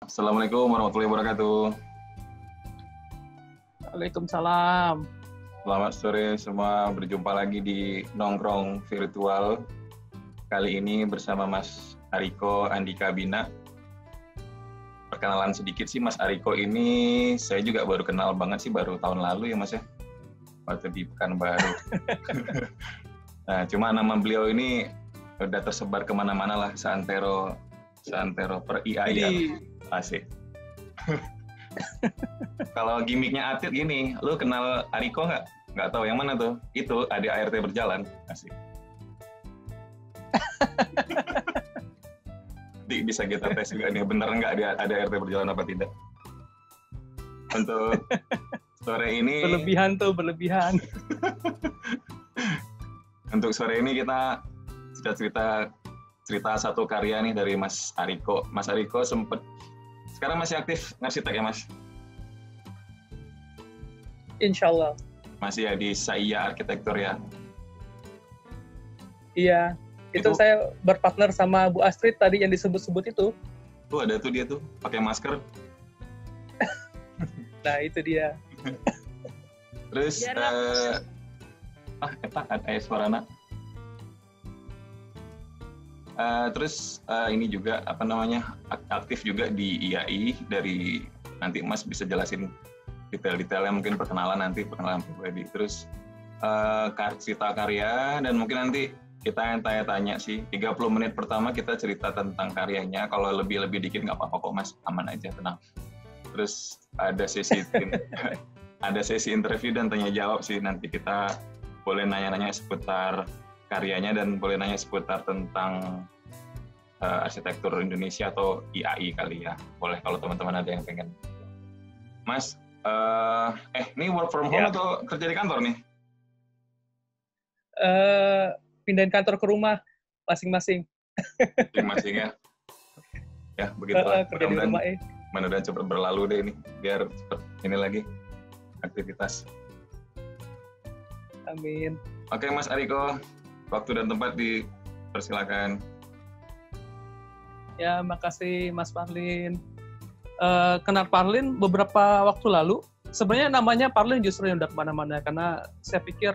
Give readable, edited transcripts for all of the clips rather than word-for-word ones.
Assalamualaikum warahmatullahi wabarakatuh. Waalaikumsalam. Selamat sore semua, berjumpa lagi di Nongkrong Virtual. Kali ini bersama Mas Ariko Andika Bina. Perkenalan sedikit sih, Mas Ariko ini saya juga baru kenal banget sih, baru tahun lalu ya Mas ya, waktu di Pekanbaru. Nah, cuma nama beliau ini udah tersebar kemana-mana lah, seantero per IAI ya. Asik. Kalau gimmicknya Atit gini, lu kenal Ariko nggak? Nggak tahu yang mana tuh? Itu ada ART berjalan. Asik. Bisa kita tes juga nih, bener nggak ada ART berjalan apa tidak? Untuk sore ini... Berlebihan. Untuk sore ini kita cerita satu karya nih dari Mas Ariko. Mas Ariko sekarang masih aktif ngarsitek ya Mas? Insya Allah. Masih ya di Saya Arsitektur ya? Iya, itu saya berpartner sama Bu Astrid tadi yang disebut-sebut itu. Tuh ada tuh dia tuh, pakai masker. Nah itu dia. Terus, ada suarana. Terus ini juga aktif juga di IAI. Dari nanti Mas bisa jelasin detail-detailnya, mungkin perkenalan pribadi. Terus cerita karya, dan mungkin nanti kita yang tanya-tanya sih. 30 menit pertama kita cerita tentang karyanya. Kalau lebih dikit nggak apa-apa kok Mas, aman aja, tenang. Terus ada sesi interview dan tanya jawab sih. Nanti kita boleh nanya-nanya seputar karyanya dan boleh nanya seputar tentang arsitektur Indonesia atau IAI kali ya. Boleh kalau teman-teman ada yang pengen. Mas, ini work from home atau kerja di kantor nih? Pindahin kantor ke rumah masing-masing. Masing-masing ya. Ya, begitulah. Kerja di rumah Mudah-mudahan cepat berlalu deh ini, biar cepat ini lagi aktivitas. Amin. Oke Mas Ariko, waktu dan tempat dipersilakan. Ya, makasih Mas Parlin. Kenal Parlin beberapa waktu lalu. Sebenarnya namanya Parlin justru yang udah kemana-mana, karena saya pikir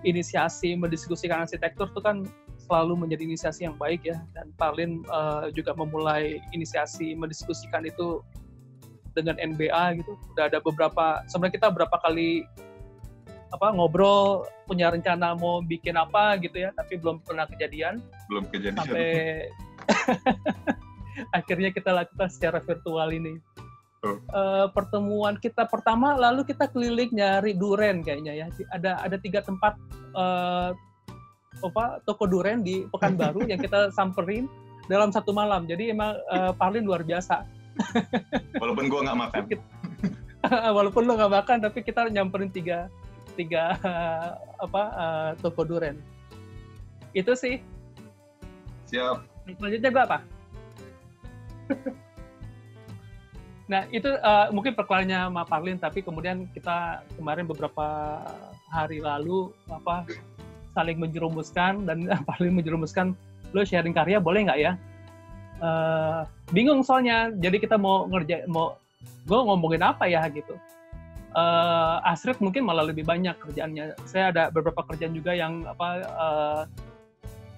inisiasi mendiskusikan arsitektur itu kan selalu menjadi inisiasi yang baik ya. Dan Parlin juga memulai inisiasi mendiskusikan itu dengan NBA gitu. Udah ada sebenarnya kita berapa kali ngobrol, punya rencana mau bikin apa gitu ya, tapi belum pernah kejadian. Sampai akhirnya kita lakukan secara virtual ini. Pertemuan kita pertama, lalu kita keliling nyari duren kayaknya ya. Ada 3 tempat toko duren di Pekanbaru yang kita samperin dalam 1 malam. Jadi emang Parlin luar biasa. Walaupun gua nggak makan. Walaupun lo nggak makan, tapi kita nyamperin tiga toko duren. Itu sih. Siap. Selanjutnya gue apa? Nah itu mungkin perkenalannya sama Parlin, tapi kemudian kita kemarin beberapa hari lalu saling menjerumuskan, dan Parlin menjerumuskan, lo sharing karya boleh nggak ya? Bingung soalnya, jadi kita gue ngomongin apa ya gitu. Astrid mungkin malah lebih banyak kerjaannya. Saya ada beberapa kerjaan juga yang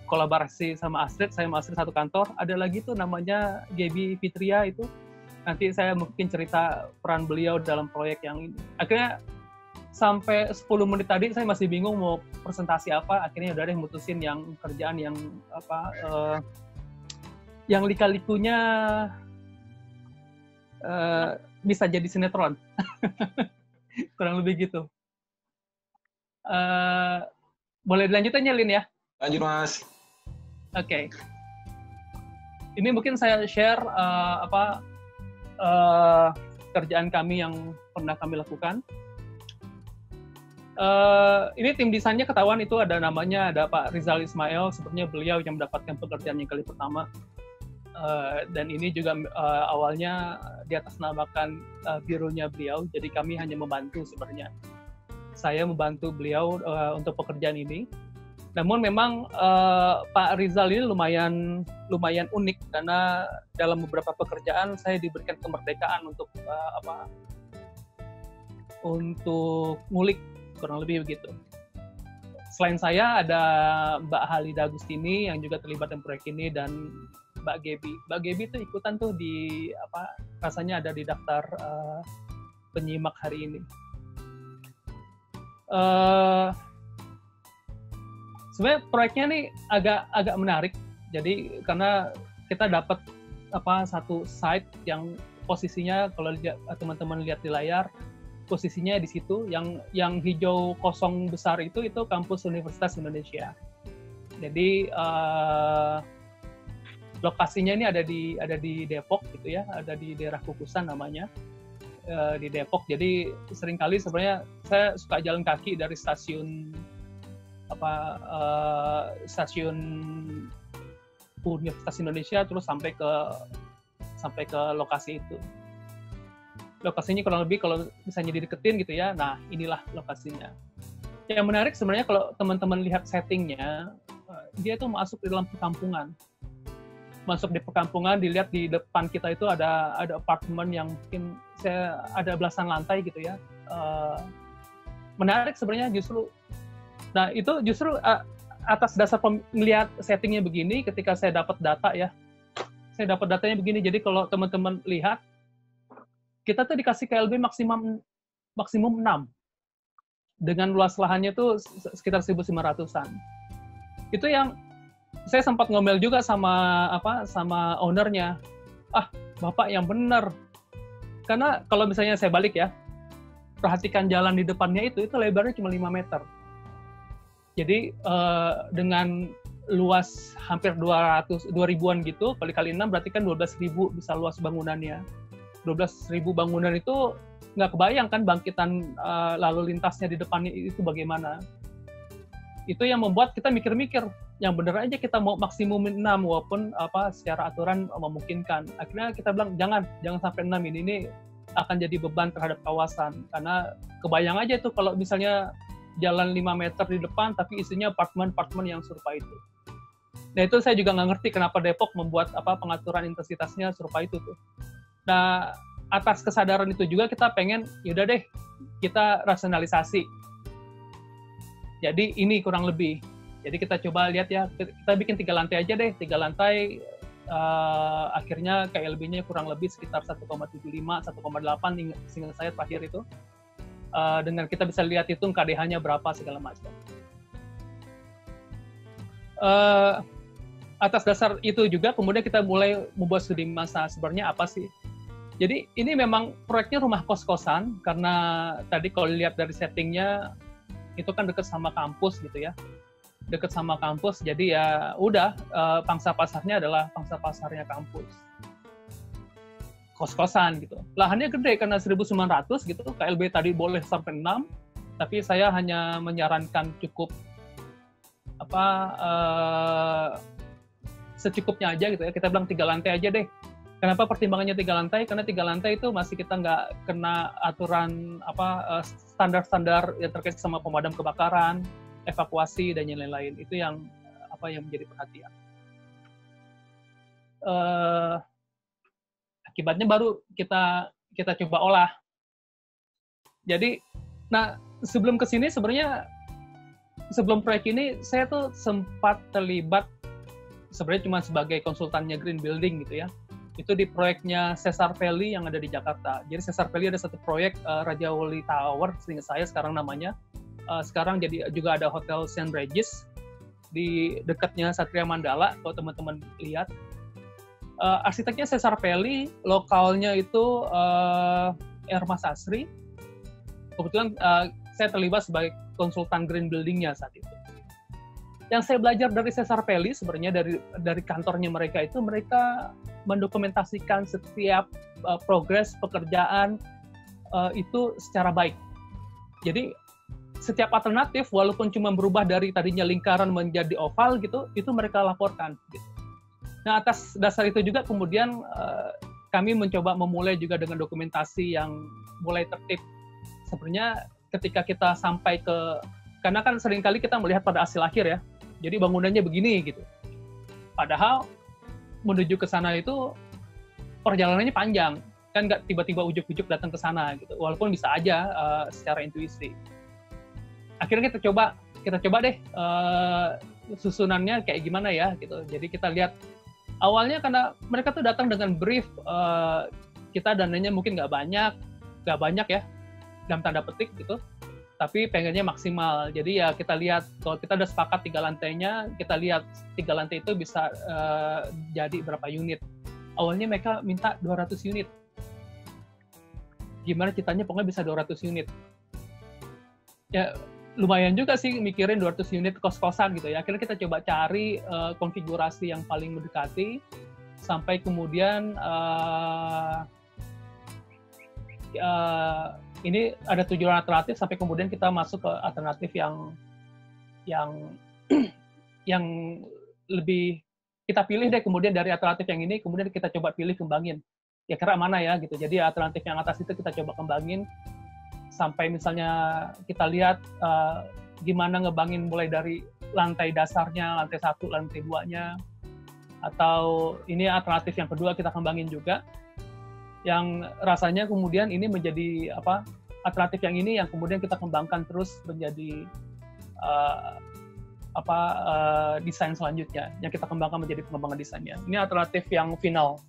kolaborasi sama Astrid. Saya sama Astrid satu kantor. Ada lagi tuh namanya Gaby Fitria itu. Nanti saya mungkin cerita peran beliau dalam proyek yang ini. Akhirnya sampai 10 menit tadi saya masih bingung mau presentasi apa. Akhirnya udah deh mutusin yang kerjaan yang yang lika-likunya bisa jadi sinetron. Kurang lebih gitu. Boleh dilanjutin ya, Lin ya? Lanjut Mas. Oke. Ini mungkin saya share kerjaan kami yang pernah kami lakukan. Ini tim desainnya ketahuan, itu ada namanya, ada Pak Rizal Ismail. Sepertinya beliau yang mendapatkan pekerjaan yang kali pertama. Dan ini juga awalnya di atas namakan bironya beliau, jadi kami hanya membantu sebenarnya. Saya membantu beliau untuk pekerjaan ini. Namun memang Pak Rizal ini lumayan unik karena dalam beberapa pekerjaan saya diberikan kemerdekaan untuk untuk ngulik, kurang lebih begitu. Selain saya ada Mbak Halida Agustini yang juga terlibat dalam proyek ini, dan Mbak Gebi. Mbak Gebi itu ikutan tuh di rasanya ada di daftar penyimak hari ini. Sebenarnya proyeknya nih agak menarik. Jadi karena kita dapat satu site yang posisinya, kalau teman-teman lihat di layar, posisinya di situ, yang hijau kosong besar itu kampus Universitas Indonesia. Jadi lokasinya ini ada di Depok gitu ya, ada di daerah Kukusan namanya, di Depok. Jadi seringkali sebenarnya saya suka jalan kaki dari stasiun Universitas Indonesia terus sampai ke lokasi itu. Lokasinya kurang lebih kalau misalnya dideketin gitu ya, nah inilah lokasinya. Yang menarik sebenarnya kalau teman-teman lihat settingnya, dia itu masuk di dalam perkampungan. Masuk di perkampungan, dilihat di depan kita itu ada apartemen yang mungkin ada belasan lantai gitu ya. Menarik sebenarnya justru. Nah itu justru atas dasar melihat settingnya begini, ketika saya dapat data ya, saya dapat datanya begini. Jadi kalau teman-teman lihat, kita tuh dikasih KLB maksimum 6 dengan luas lahannya tuh sekitar 1.500-an. Itu yang saya sempat ngomel juga sama ownernya. Bapak yang benar. Karena kalau misalnya saya balik ya, perhatikan jalan di depannya itu lebarnya cuma 5 meter. Jadi dengan luas hampir 2.000-an gitu, kali 6 berarti kan 12.000 bisa luas bangunannya. 12.000 bangunan itu nggak kebayang kan bangkitan lalu lintasnya di depannya itu bagaimana. Itu yang membuat kita mikir-mikir, yang bener aja kita mau maksimum 6 walaupun secara aturan memungkinkan. Akhirnya kita bilang jangan sampai 6, ini akan jadi beban terhadap kawasan. Karena kebayang aja tuh kalau misalnya jalan 5 meter di depan tapi isinya apartemen yang serupa itu. Nah itu saya juga nggak ngerti kenapa Depok membuat pengaturan intensitasnya serupa itu tuh. Nah, atas kesadaran itu juga kita pengen, yaudah deh, kita rasionalisasi. Jadi ini kurang lebih. Jadi kita coba lihat ya, kita bikin 3 lantai aja deh, 3 lantai, akhirnya KLB-nya kurang lebih sekitar 1,75, 1,8, sehingga saya terakhir itu. Dengan kita bisa lihat hitung KDH-nya berapa, segala macam. Atas dasar itu juga, kemudian kita mulai membuat studi massa. Sebenarnya apa sih? Jadi ini memang proyeknya rumah kos-kosan, karena tadi kalau lihat dari settingnya, itu kan dekat sama kampus gitu ya. Dekat sama kampus, jadi ya udah, pangsa pasarnya adalah pangsa pasarnya kampus. Kos-kosan gitu. Lahannya gede karena 1.900 gitu, KLB tadi boleh sampai 6, tapi saya hanya menyarankan cukup secukupnya aja gitu ya. Kita bilang 3 lantai aja deh. Kenapa pertimbangannya 3 lantai? Karena 3 lantai itu masih kita nggak kena aturan standar-standar yang terkait sama pemadam kebakaran, evakuasi dan yang lain-lain. Itu yang menjadi perhatian. Akibatnya baru kita coba olah. Jadi, nah sebelum kesini sebenarnya sebelum proyek ini saya tuh sempat terlibat sebenarnya cuma sebagai konsultannya Green Building gitu ya. Itu di proyeknya Cesar Valley yang ada di Jakarta. Jadi Cesar Valley ada satu proyek Raja Wali Tower, seingat saya sekarang namanya. Sekarang jadi juga ada Hotel St. Regis di dekatnya Satria Mandala, kalau teman-teman lihat. Arsiteknya Cesar Valley, lokalnya itu Erma Sasri. Kebetulan saya terlibat sebagai konsultan Green Building-nya saat itu. Yang saya belajar dari Cesar Valley sebenarnya dari kantornya mereka itu, mereka mendokumentasikan setiap progres pekerjaan itu secara baik. Jadi setiap alternatif walaupun cuma berubah dari tadinya lingkaran menjadi oval gitu, itu mereka laporkan. Gitu. Nah atas dasar itu juga kemudian kami mencoba memulai juga dengan dokumentasi yang mulai tertib. Sebenarnya ketika kita sampai karena kan seringkali kita melihat pada hasil akhir ya, Jadi bangunannya begini gitu. Padahal menuju ke sana itu perjalanannya panjang, kan nggak tiba-tiba ujuk-ujuk datang ke sana gitu. Walaupun bisa aja secara intuisi. Akhirnya kita coba deh susunannya kayak gimana ya gitu. Jadi kita lihat awalnya karena mereka tuh datang dengan brief, kita dananya mungkin nggak banyak ya dalam tanda petik gitu. Tapi pengennya maksimal. Jadi ya kita lihat, kalau kita udah sepakat 3 lantainya, kita lihat 3 lantai itu bisa jadi berapa unit. Awalnya mereka minta 200 unit. Gimana ceritanya pokoknya bisa 200 unit. Ya lumayan juga sih mikirin 200 unit kos-kosan gitu ya. Akhirnya kita coba cari konfigurasi yang paling mendekati, sampai kemudian ini ada 7 alternatif sampai kemudian kita masuk ke alternatif yang yang lebih kita pilih deh. Kemudian dari alternatif yang ini kemudian kita coba pilih kembangin. Ya kira mana ya gitu. Jadi alternatif yang atas itu kita coba kembangin sampai misalnya kita lihat gimana ngebangin mulai dari lantai dasarnya, lantai 1, lantai 2-nya. Atau ini alternatif yang kedua kita kembangin juga. Yang rasanya kemudian ini menjadi alternatif yang ini yang kemudian kita kembangkan terus menjadi desain selanjutnya yang kita kembangkan menjadi pengembangan desainnya. Ini alternatif yang final.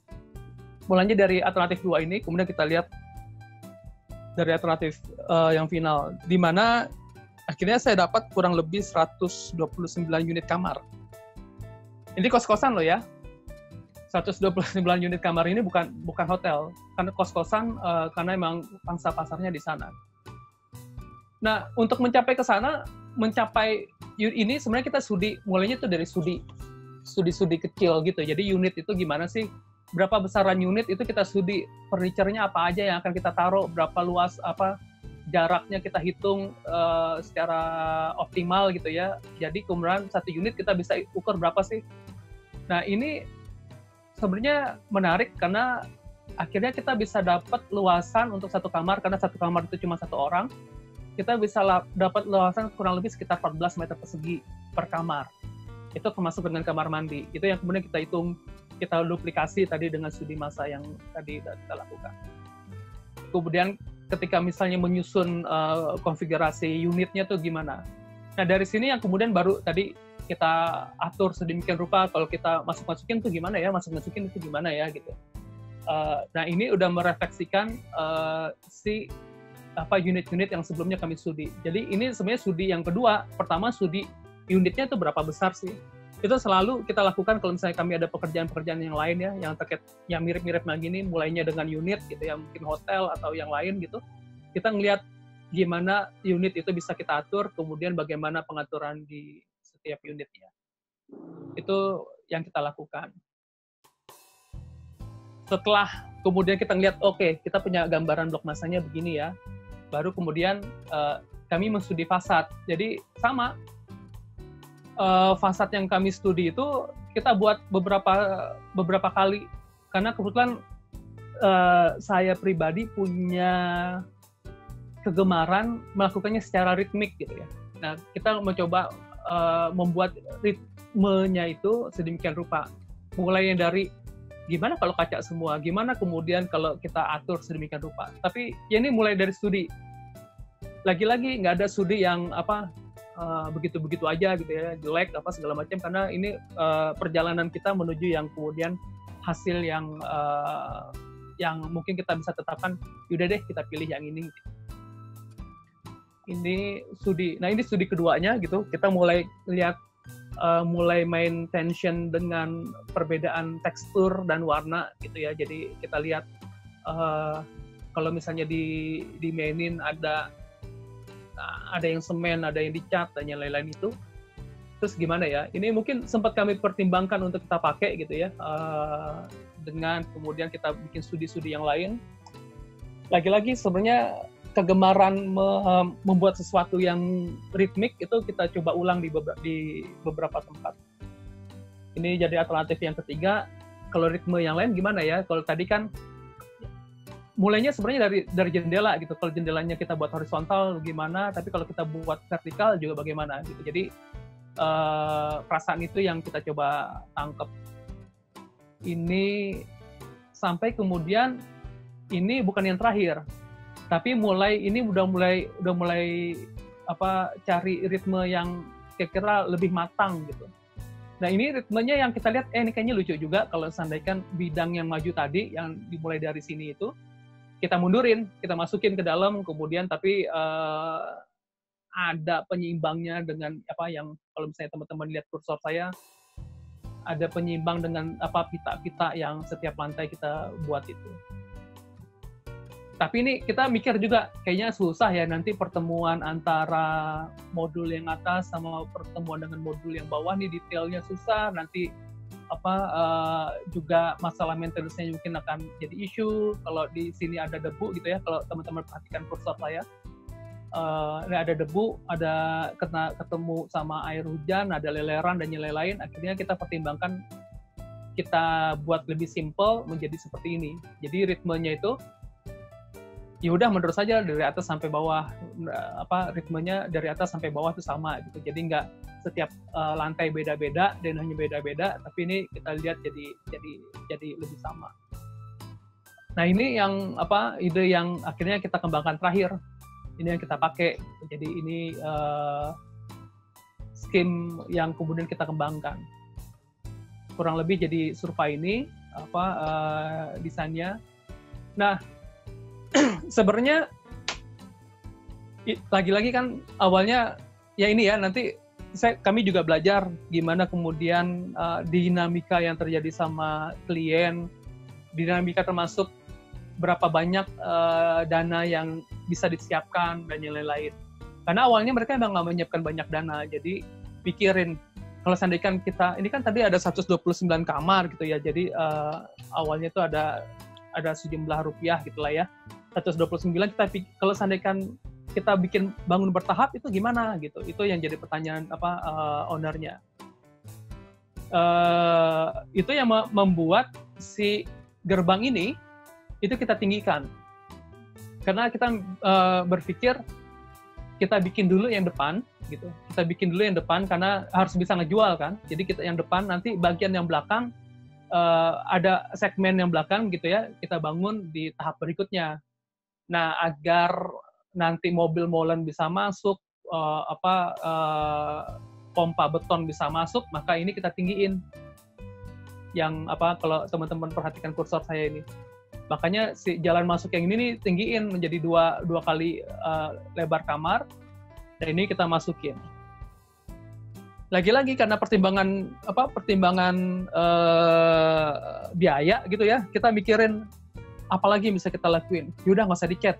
Mulanya dari alternatif 2 ini, kemudian kita lihat dari alternatif yang final, di mana akhirnya saya dapat kurang lebih 129 unit kamar. Ini kos-kosan loh ya. 129 unit kamar ini bukan hotel, karena kos-kosan karena emang pangsa pasarnya di sana. Nah, untuk mencapai ke sana, ini sebenarnya kita mulainya tuh dari studi kecil gitu. Jadi unit itu gimana sih? Berapa besaran unit itu kita studi, furniture-nya apa aja yang akan kita taruh, berapa luas, jaraknya kita hitung secara optimal gitu ya. Jadi kemudian satu unit kita bisa ukur berapa sih. Nah, ini sebenarnya menarik karena akhirnya kita bisa dapat luasan untuk satu kamar, karena satu kamar itu cuma 1 orang. Kita bisa dapat luasan kurang lebih sekitar 14 meter persegi per kamar. Itu termasuk dengan kamar mandi. Itu yang kemudian kita hitung, kita duplikasi tadi dengan studi massa yang tadi kita lakukan. Kemudian ketika misalnya menyusun konfigurasi unitnya tuh gimana. Nah dari sini yang kemudian baru tadi kita atur sedemikian rupa, kalau kita masukin tuh gimana ya, masukin itu gimana ya gitu. Nah ini udah merefleksikan unit-unit yang sebelumnya kami studi. Jadi ini sebenarnya studi yang kedua. Pertama studi unitnya itu berapa besar sih. Itu selalu kita lakukan kalau misalnya kami ada pekerjaan-pekerjaan yang lain ya, yang terkait yang mirip-mirip begini, mulainya dengan unit gitu ya, mungkin hotel atau yang lain gitu. Kita ngelihat gimana unit itu bisa kita atur, kemudian bagaimana pengaturan di setiap unitnya. Itu yang kita lakukan. Setelah kemudian kita ngelihat, oke, kita punya gambaran blok masanya begini ya, baru kemudian kami menstudi fasad. Jadi sama, fasad yang kami studi itu kita buat beberapa kali, karena kebetulan saya pribadi punya kegemaran melakukannya secara ritmik gitu ya. Nah, kita mencoba membuat ritmenya itu sedemikian rupa. Mulai dari gimana kalau kaca semua, gimana kemudian kalau kita atur sedemikian rupa. Tapi ya ini mulai dari studi. Lagi-lagi nggak ada studi yang begitu-begitu aja gitu ya, jelek segala macam, karena ini perjalanan kita menuju yang kemudian hasil yang mungkin kita bisa tetapkan, yaudah deh kita pilih yang ini. Ini studi. Nah, ini studi keduanya gitu. Kita mulai lihat mulai main tension dengan perbedaan tekstur dan warna gitu ya. Jadi kita lihat kalau misalnya dimainin ada yang semen, ada yang dicat dan yang lain-lain itu. Terus gimana ya? Ini mungkin sempat kami pertimbangkan untuk kita pakai gitu ya. Dengan kemudian kita bikin studi-studi yang lain. Lagi-lagi sebenarnya kegemaran membuat sesuatu yang ritmik itu kita coba ulang di beberapa tempat. Ini jadi alternatif yang ketiga. Kalau ritme yang lain gimana ya? Kalau tadi kan mulainya sebenarnya dari jendela gitu. Kalau jendelanya kita buat horizontal gimana? Tapi kalau kita buat vertikal juga bagaimana gitu. Jadi perasaan itu yang kita coba tangkap. Ini sampai kemudian ini bukan yang terakhir, tapi udah mulai cari ritme yang kira-kira lebih matang gitu. Nah ini ritmenya yang kita lihat, ini kayaknya lucu juga kalau seandainya bidang yang maju tadi, yang dimulai dari sini itu, kita mundurin, kita masukin ke dalam, kemudian tapi ada penyeimbangnya dengan yang kalau misalnya teman-teman lihat kursor saya, ada penyeimbang dengan pita-pita yang setiap lantai kita buat itu. Tapi ini kita mikir juga, kayaknya susah ya nanti pertemuan antara modul yang atas sama pertemuan dengan modul yang bawah nih detailnya susah, nanti juga masalah maintenance-nya mungkin akan jadi isu. Kalau di sini ada debu gitu ya, kalau teman-teman perhatikan kursor saya, ada debu, ada ketemu sama air hujan, ada leleran dan lain-lain. Akhirnya kita pertimbangkan, kita buat lebih simple menjadi seperti ini. Jadi ritmenya itu ya udah menurut saja dari atas sampai bawah, ritmenya dari atas sampai bawah itu sama gitu. Jadi nggak setiap lantai beda-beda dan hanya beda-beda, tapi ini kita lihat jadi lebih sama. Nah ini yang ide yang akhirnya kita kembangkan terakhir, ini yang kita pakai. Jadi ini scheme yang kemudian kita kembangkan. Kurang lebih jadi survei ini desainnya. Nah sebenarnya lagi-lagi kan awalnya ya ini ya, nanti kami juga belajar gimana kemudian dinamika yang terjadi sama klien, dinamika termasuk berapa banyak dana yang bisa disiapkan dan yang lain-lain. Karena awalnya mereka emang nggak menyiapkan banyak dana, jadi pikirin kalau seandainya kita, ini kan tadi ada 129 kamar gitu ya, jadi awalnya itu ada sejumlah rupiah gitulah ya. 129 kalau seandainya kita bikin bangun bertahap itu gimana gitu, itu yang jadi pertanyaan ownernya. Itu yang membuat si gerbang ini itu kita tinggikan, karena kita berpikir kita bikin dulu yang depan gitu, karena harus bisa ngejual kan. Jadi kita yang depan, nanti bagian yang belakang ada segmen yang belakang gitu ya, kita bangun di tahap berikutnya. Nah, agar nanti mobil molen bisa masuk, pompa beton bisa masuk, maka ini kita tinggiin. Yang kalau teman-teman perhatikan kursor saya ini, makanya si jalan masuk yang ini nih tinggiin menjadi dua kali lebar kamar, dan ini kita masukin. Lagi-lagi karena pertimbangan biaya gitu ya, kita mikirin apalagi bisa kita lakuin. Yaudah nggak usah dicat.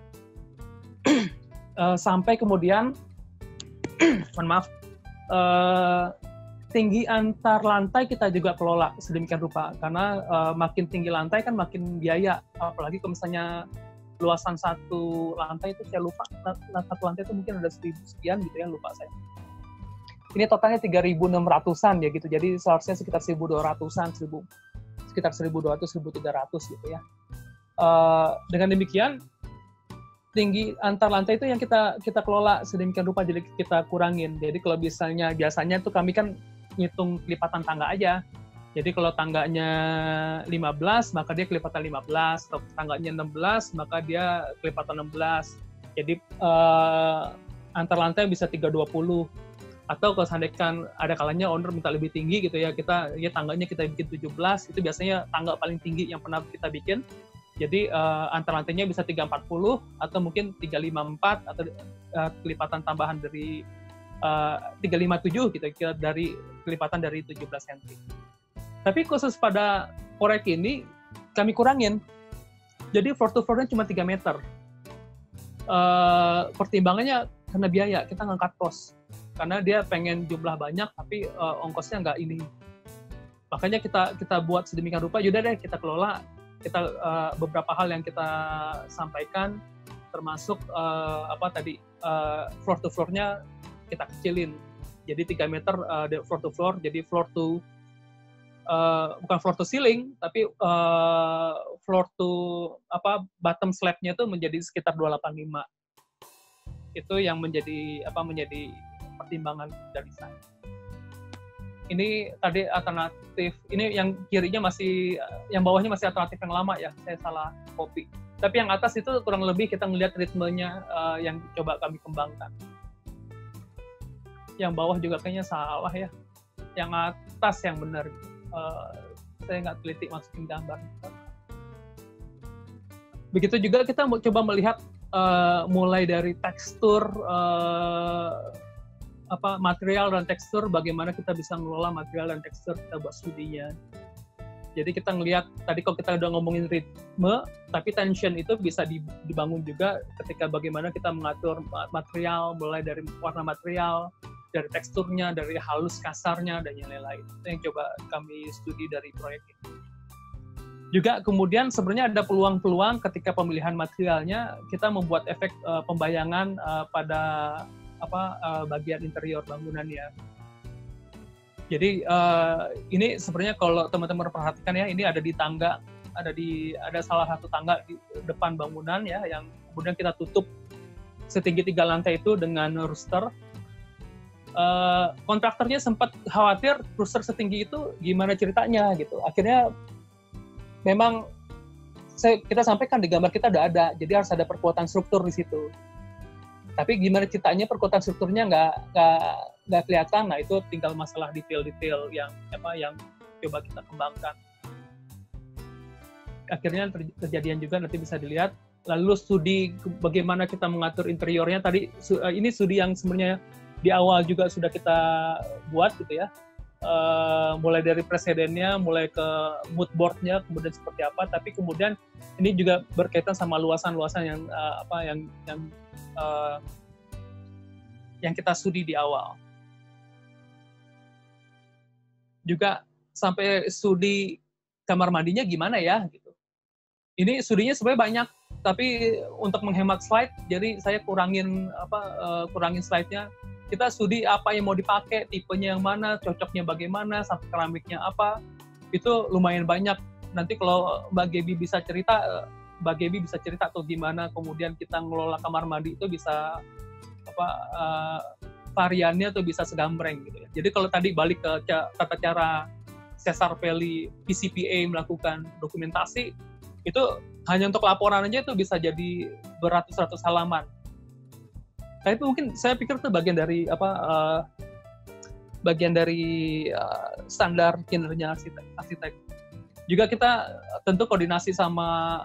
Sampai kemudian, mohon maaf, tinggi antar lantai kita juga kelola sedemikian rupa, karena makin tinggi lantai kan makin biaya, apalagi kalau misalnya luasan satu lantai itu saya lupa, satu lantai itu mungkin ada 1.000 sekian gitu ya, lupa saya. Ini totalnya 3.600-an ya gitu, jadi seharusnya sekitar 1.200-an, sekitar 1.200, 1.300 gitu ya. Dengan demikian, tinggi antar lantai itu yang kita kelola sedemikian rupa, jadi kita kurangin. Jadi kalau biasanya tuh kami kan ngitung kelipatan tangga aja. Jadi kalau tangganya 15, maka dia kelipatan 15. Kalau tangganya 16, maka dia kelipatan 16. Jadi antar lantai bisa 320. Atau kalau seandainya ada kalanya owner minta lebih tinggi gitu ya, tangganya kita bikin 17, itu biasanya tangga paling tinggi yang pernah kita bikin. Jadi antar lantainya bisa 340 atau mungkin 354 atau kelipatan tambahan dari 357 gitu, dari kelipatan dari 17 cm. Tapi khusus pada proyek ini kami kurangin. Jadi floor to floor-nya cuma 3 meter. Pertimbangannya karena biaya, kita ngangkat kos. Karena dia pengen jumlah banyak tapi ongkosnya nggak ini. Makanya kita buat sedemikian rupa, yaudah deh kita kelola. Beberapa hal yang kita sampaikan, termasuk floor to floor-nya kita kecilin. Jadi 3 meter floor to floor, jadi bukan floor to ceiling, tapi floor to bottom slab-nya itu menjadi sekitar 285. Itu yang menjadi pertimbangan dari saya. Ini tadi alternatif, ini yang kirinya masih, yang bawahnya masih alternatif yang lama ya, saya salah copy. Tapi yang atas itu kurang lebih kita ngelihat ritmenya yang coba kami kembangkan. Yang bawah juga kayaknya salah ya, yang atas yang benar. Saya nggak teliti masukin gambar. Begitu juga kita coba melihat mulai dari tekstur, material dan tekstur, bagaimana kita bisa mengelola material dan tekstur kita buat studinya. Jadi kita ngelihat, tadi kalau kita udah ngomongin ritme, tapi tension itu bisa dibangun juga ketika bagaimana kita mengatur material, mulai dari warna material, dari teksturnya, dari halus kasarnya, dan yang lain-lain. Itu yang coba kami studi dari proyek ini. Juga kemudian sebenarnya ada peluang-peluang ketika pemilihan materialnya, kita membuat efek pembayangan pada bagian interior bangunannya. Jadi ini sebenarnya kalau teman-teman perhatikan ya, ini ada di tangga, ada salah satu tangga di depan bangunan ya, yang kemudian kita tutup setinggi 3 lantai itu dengan rooster. Kontraktornya sempat khawatir rooster setinggi itu gimana ceritanya gitu. Akhirnya memang kita sampaikan di gambar kita udah ada, jadi harus ada perkuatan struktur di situ. Tapi gimana ceritanya perkuatan strukturnya nggak kelihatan, nah itu tinggal masalah detail-detail yang coba kita kembangkan. Akhirnya kejadian juga nanti bisa dilihat. Lalu studi bagaimana kita mengatur interiornya tadi, ini studi yang sebenarnya di awal juga sudah kita buat gitu ya. Mulai dari presidennya, mulai ke mood board-nya, kemudian seperti apa. Tapi kemudian ini juga berkaitan sama luasan-luasan yang kita studi di awal. Juga sampai studi kamar mandinya gimana ya gitu. Ini studinya sebenarnya banyak, tapi untuk menghemat slide, jadi saya kurangin slide-nya. Kita studi apa yang mau dipakai, tipenya yang mana, cocoknya bagaimana, sampai keramiknya apa, itu lumayan banyak. Nanti kalau Mbak Gaby bisa cerita atau gimana kemudian kita ngelola kamar mandi itu bisa variannya tuh bisa segambreng gitu ya. Jadi kalau tadi balik ke tata cara Cesar Pelli PCPA melakukan dokumentasi, itu hanya untuk laporan aja itu bisa jadi beratus-ratus halaman. Nah itu mungkin saya pikir itu bagian dari standar kinerja arsitek. Juga kita tentu koordinasi sama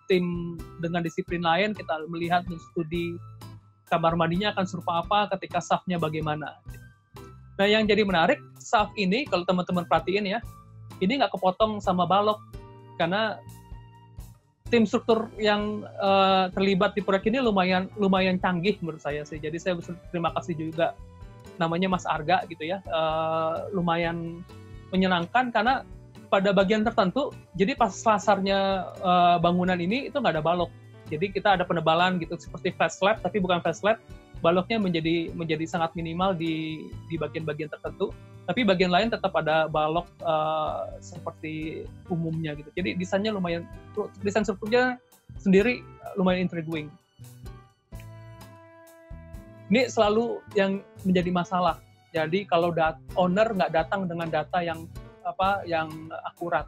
tim dengan disiplin lain, kita melihat studi kamar mandinya akan serupa apa, ketika shaft-nya bagaimana. Nah yang jadi menarik, shaft ini kalau teman-teman perhatiin ya, ini nggak kepotong sama balok, karena tim struktur yang terlibat di proyek ini lumayan canggih menurut saya sih. Jadi saya berterima kasih juga namanya Mas Arga gitu ya, lumayan menyenangkan karena pada bagian tertentu, jadi pas lasarnya bangunan ini itu nggak ada balok. Jadi kita ada penebalan gitu seperti flat slab, tapi bukan flat slab. Baloknya menjadi sangat minimal di bagian-bagian tertentu. Tapi bagian lain tetap ada balok seperti umumnya gitu. Jadi desain strukturnya sendiri lumayan intriguing. Ini selalu yang menjadi masalah. Jadi kalau owner nggak datang dengan data yang akurat.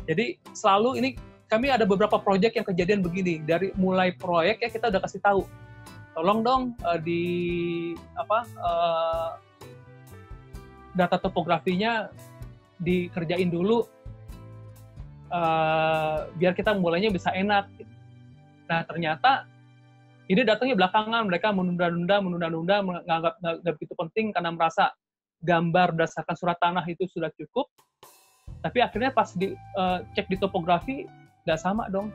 Jadi selalu ini kami ada beberapa proyek yang kejadian begini. Dari mulai proyek ya kita udah kasih tahu, tolong dong data topografinya dikerjain dulu biar kita mulainya bisa enak. Nah ternyata ini datangnya belakangan, mereka menunda-nunda, menganggap nggak begitu penting karena merasa gambar berdasarkan surat tanah itu sudah cukup, tapi akhirnya pas cek di topografi nggak sama dong.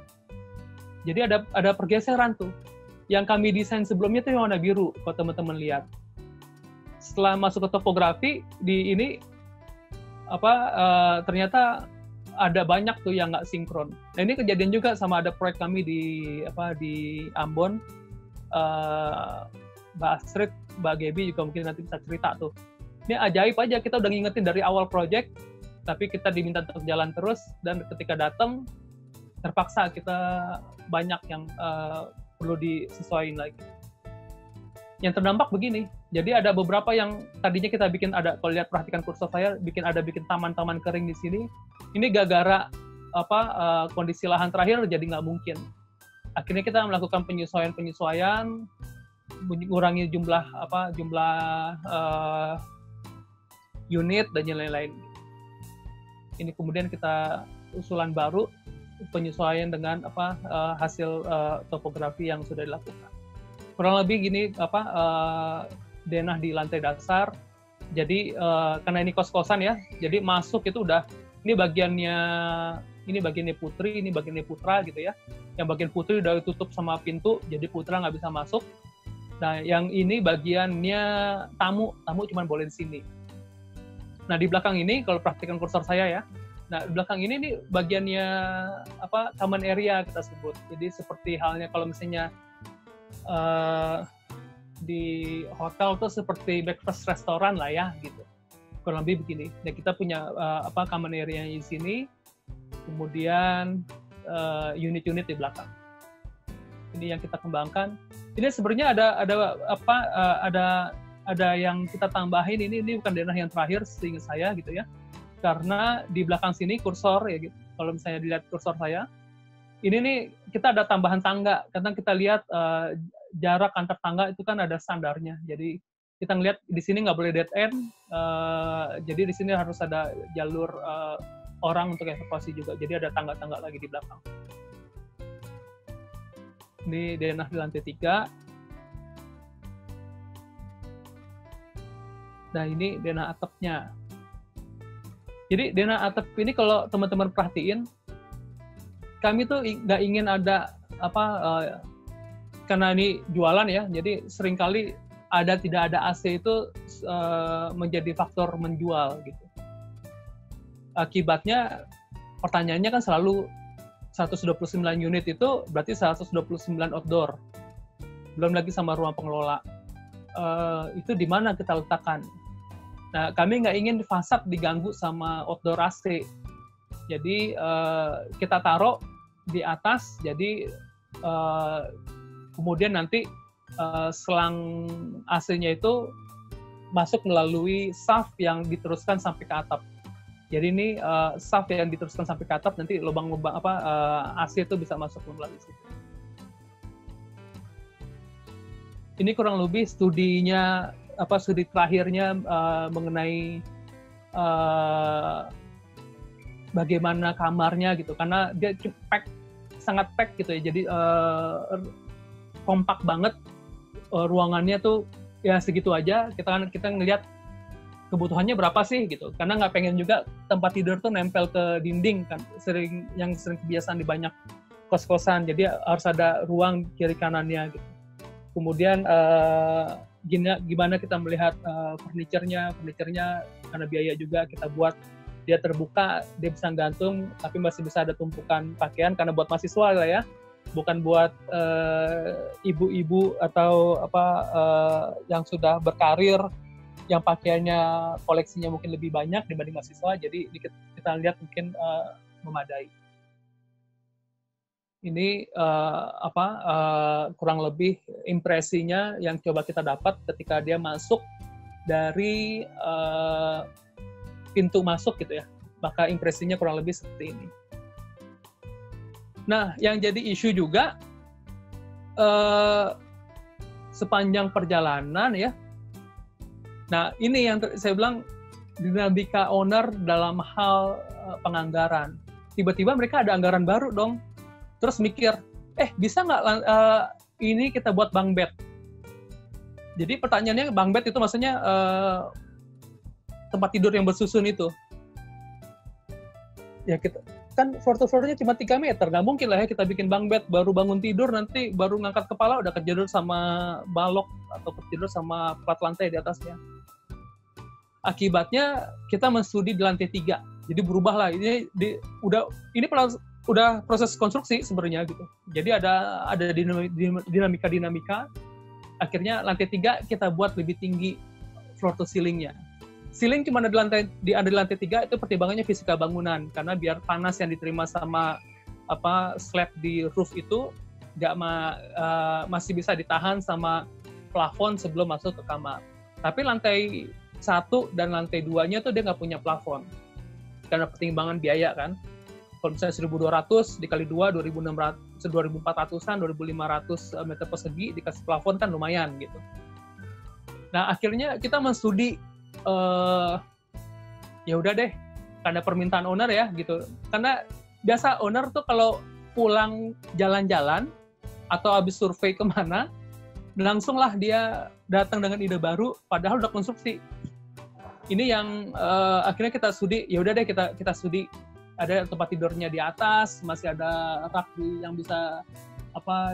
Jadi ada pergeseran tuh. Yang kami desain sebelumnya itu yang warna biru, kalau teman-teman lihat. Setelah masuk ke topografi ternyata ada banyak tuh yang nggak sinkron. Nah ini kejadian juga sama ada proyek kami di Ambon. Mbak Astrid, Mbak Gaby juga mungkin nanti bisa cerita tuh. Ini ajaib aja, kita udah ngingetin dari awal project, tapi kita diminta untuk jalan terus, dan ketika datang, terpaksa kita banyak yang perlu disesuaikan lagi. Yang terdampak begini, Jadi ada beberapa yang tadinya kita bikin ada, kalau lihat perhatikan kursor saya, bikin taman-taman kering di sini. Ini gara-gara kondisi lahan terakhir jadi nggak mungkin. Akhirnya kita melakukan penyesuaian, mengurangi jumlah unit dan lain-lain. Ini kemudian kita usulan baru penyesuaian dengan hasil topografi yang sudah dilakukan. Kurang lebih gini denah di lantai dasar. Jadi karena ini kos-kosan ya, jadi masuk itu udah ini bagiannya putri, ini bagiannya putra gitu ya. Yang bagian putri udah ditutup sama pintu, jadi putra nggak bisa masuk. Nah, yang ini bagiannya tamu cuma boleh di sini. Nah, di belakang ini, kalau perhatikan kursor saya ya, nah di belakang ini nih bagiannya common area kita sebut. Jadi seperti halnya kalau misalnya di hotel tuh seperti breakfast restoran lah ya gitu. Kurang lebih begini. Nah, kita punya common area di sini, kemudian unit-unit di belakang. Ini yang kita kembangkan. Ini sebenarnya ada yang kita tambahin. Ini bukan denah yang terakhir seingat saya gitu ya. Karena di belakang sini kursor ya gitu. Kalau misalnya dilihat kursor saya, ini nih kita ada tambahan tangga. Karena kita lihat jarak antar tangga itu kan ada standarnya. Jadi kita ngelihat di sini nggak boleh dead end. Jadi di sini harus ada jalur orang untuk evakuasi juga. Jadi ada tangga-tangga lagi di belakang. Ini denah di lantai 3. Nah, ini denah atapnya. Jadi denah atap ini kalau teman-teman perhatiin, kami tuh nggak ingin ada karena ini jualan ya, jadi seringkali tidak ada AC itu menjadi faktor menjual gitu. Akibatnya pertanyaannya kan selalu 129 unit itu berarti 129 outdoor. Belum lagi sama ruang pengelola. Itu di mana kita letakkan. Nah, kami nggak ingin fasad diganggu sama outdoor AC. Jadi kita taruh di atas, jadi kemudian nanti selang AC-nya itu masuk melalui shaft yang diteruskan sampai ke atap. Jadi ini shaft yang diteruskan sampai ke atap, nanti lubang-lubang AC itu bisa masuk melalui situ. Ini kurang lebih studi terakhirnya mengenai bagaimana kamarnya gitu, karena dia sangat pack gitu ya, jadi kompak banget, ruangannya tuh ya segitu aja. Kita ngelihat kebutuhannya berapa sih gitu, karena nggak pengen juga tempat tidur tuh nempel ke dinding kan, sering kebiasaan di banyak kos-kosan, jadi harus ada ruang kiri kanannya gitu. Kemudian gimana kita melihat furniturnya karena biaya juga kita buat dia terbuka, dia bisa gantung tapi masih bisa ada tumpukan pakaian, karena buat mahasiswa lah ya, bukan buat ibu-ibu atau yang sudah berkarir yang pakaiannya koleksinya mungkin lebih banyak dibanding mahasiswa, jadi kita lihat mungkin memadai. Ini kurang lebih impresinya yang coba kita dapat ketika dia masuk dari pintu masuk gitu ya, maka impresinya kurang lebih seperti ini. Nah, yang jadi isu juga sepanjang perjalanan ya. Nah, ini yang saya bilang dinamika owner dalam hal penganggaran. Tiba-tiba mereka ada anggaran baru dong. Terus mikir, bisa nggak ini kita buat bunk bed? Jadi pertanyaannya bunk bed itu maksudnya tempat tidur yang bersusun itu. Ya kita kan floor-to-floornya cuma 3 meter, nggak mungkin lah ya kita bikin bunk bed, baru bangun tidur nanti baru ngangkat kepala udah ketidur sama balok atau ketidur sama plat lantai di atasnya. Akibatnya kita menstudi di lantai 3, jadi berubah lah. Ini udah proses konstruksi sebenarnya gitu. Jadi ada dinamika. Akhirnya lantai 3 kita buat lebih tinggi floor to ceilingnya. Ceiling cuma ada di lantai 3 itu pertimbangannya fisika bangunan, karena biar panas yang diterima sama slab di roof itu masih bisa ditahan sama plafon sebelum masuk ke kamar. Tapi lantai 1 dan lantai 2-nya tuh dia nggak punya plafon. Karena pertimbangan biaya kan. Kalau misalnya 1.200 dikali 2, 2.400-an, 2.500 meter persegi dikasih plafon kan lumayan gitu. Nah akhirnya kita menstudi, ya udah deh, karena permintaan owner ya gitu. Karena biasa owner tuh kalau pulang jalan-jalan atau habis survei kemana, langsung lah dia datang dengan ide baru, padahal udah konstruksi. Ini yang akhirnya kita studi, ya udah deh kita studi. Ada tempat tidurnya di atas, masih ada rak yang bisa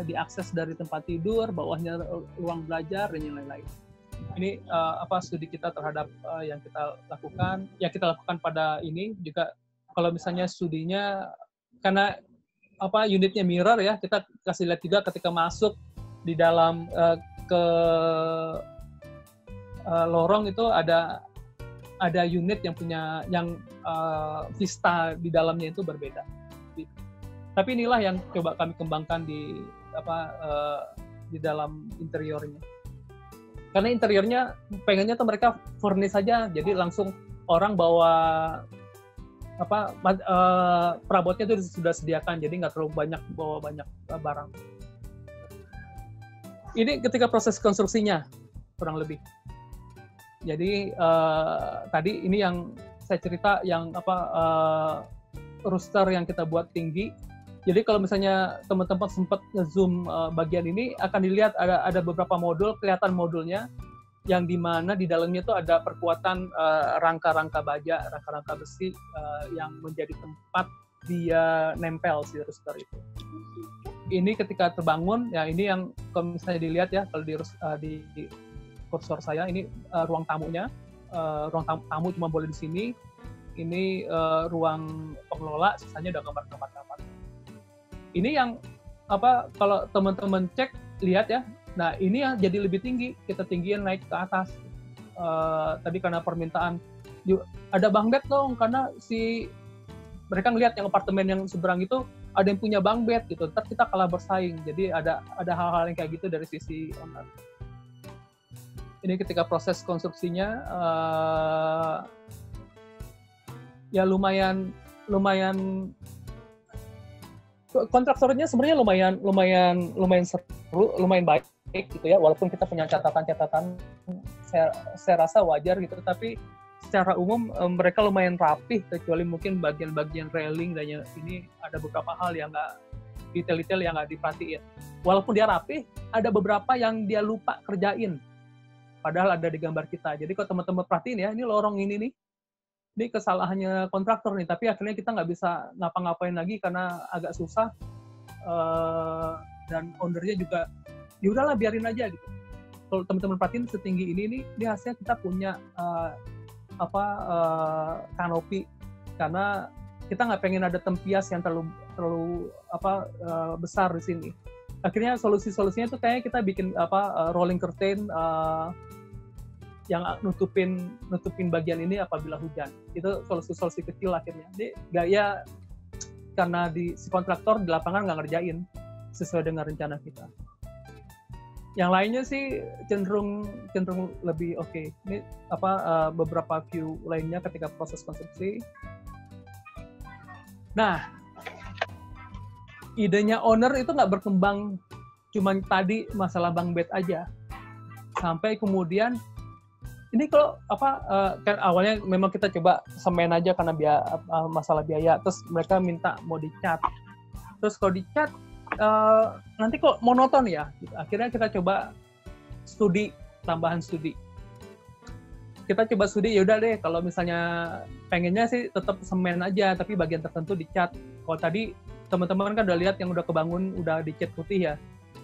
diakses dari tempat tidur, bawahnya ruang belajar dan yang lain-lain. Ini studi kita terhadap yang kita lakukan. Yang kita lakukan pada ini juga, kalau misalnya studinya karena unitnya mirror ya, kita kasih lihat juga ketika masuk di dalam ke lorong itu ada unit yang punya vista di dalamnya itu berbeda. Tapi inilah yang coba kami kembangkan di dalam interiornya. Karena interiornya pengennya tuh mereka furnish saja, jadi langsung orang bawa perabotnya itu sudah sediakan, jadi nggak terlalu banyak bawa banyak barang. Ini ketika proses konstruksinya kurang lebih. Jadi tadi ini yang saya cerita yang rooster yang kita buat tinggi. Jadi kalau misalnya teman-teman sempat nge-zoom bagian ini, akan dilihat ada beberapa modul, kelihatan modulnya, yang dimana di dalamnya itu ada perkuatan rangka-rangka baja, rangka-rangka besi yang menjadi tempat dia nempel si rooster itu. Ini ketika terbangun, ya ini yang kalau misalnya dilihat ya, kalau di kursor saya, ini ruang tamunya, ruang tamu cuma boleh di sini, ini ruang pengelola, sisanya udah kamar-kamar. Ini yang kalau teman-teman cek lihat ya, nah ini yang jadi lebih tinggi, kita tinggiin naik ke atas. Tadi karena permintaan ada bunk bed dong, karena mereka ngelihat yang apartemen yang seberang itu ada yang punya bunk bed gitu, ntar kita kalah bersaing. Jadi ada hal-hal yang kayak gitu dari sisi owner. Ini ketika proses konstruksinya ya lumayan kontraktornya sebenarnya lumayan seru, lumayan baik gitu ya, walaupun kita punya catatan saya rasa wajar gitu, tapi secara umum mereka lumayan rapih, kecuali mungkin bagian-bagian railing dan ini ada beberapa hal yang nggak detail-detail yang nggak diperhatiin. Walaupun dia rapih, ada beberapa yang dia lupa kerjain, padahal ada di gambar kita. Jadi kalau teman-teman perhatiin ya, ini lorong ini kesalahannya kontraktor nih, tapi akhirnya kita nggak bisa ngapa-ngapain lagi karena agak susah, dan ownernya juga ya udahlah biarin aja gitu. Kalau teman-teman perhatiin setinggi ini hasilnya kita punya kanopi, karena kita nggak pengen ada tempias yang terlalu besar di sini. Akhirnya solusinya tuh kayaknya kita bikin rolling curtain yang nutupin bagian ini apabila hujan. Itu solusi kecil akhirnya. Jadi gaya karena si kontraktor di lapangan nggak ngerjain sesuai dengan rencana kita. Yang lainnya sih cenderung lebih oke. Ini beberapa view lainnya ketika proses konstruksi. Nah, idenya owner itu nggak berkembang cuman tadi masalah bunk bed aja. Sampai kemudian ini kalau kan awalnya memang kita coba semen aja karena masalah biaya, terus mereka minta mau dicat. Terus kalau dicat nanti kok monoton ya. Akhirnya kita coba tambahan studi. Kita coba studi, ya udah deh kalau misalnya pengennya sih tetap semen aja, tapi bagian tertentu dicat. Kalau tadi teman-teman kan udah lihat yang udah kebangun udah dicat putih ya.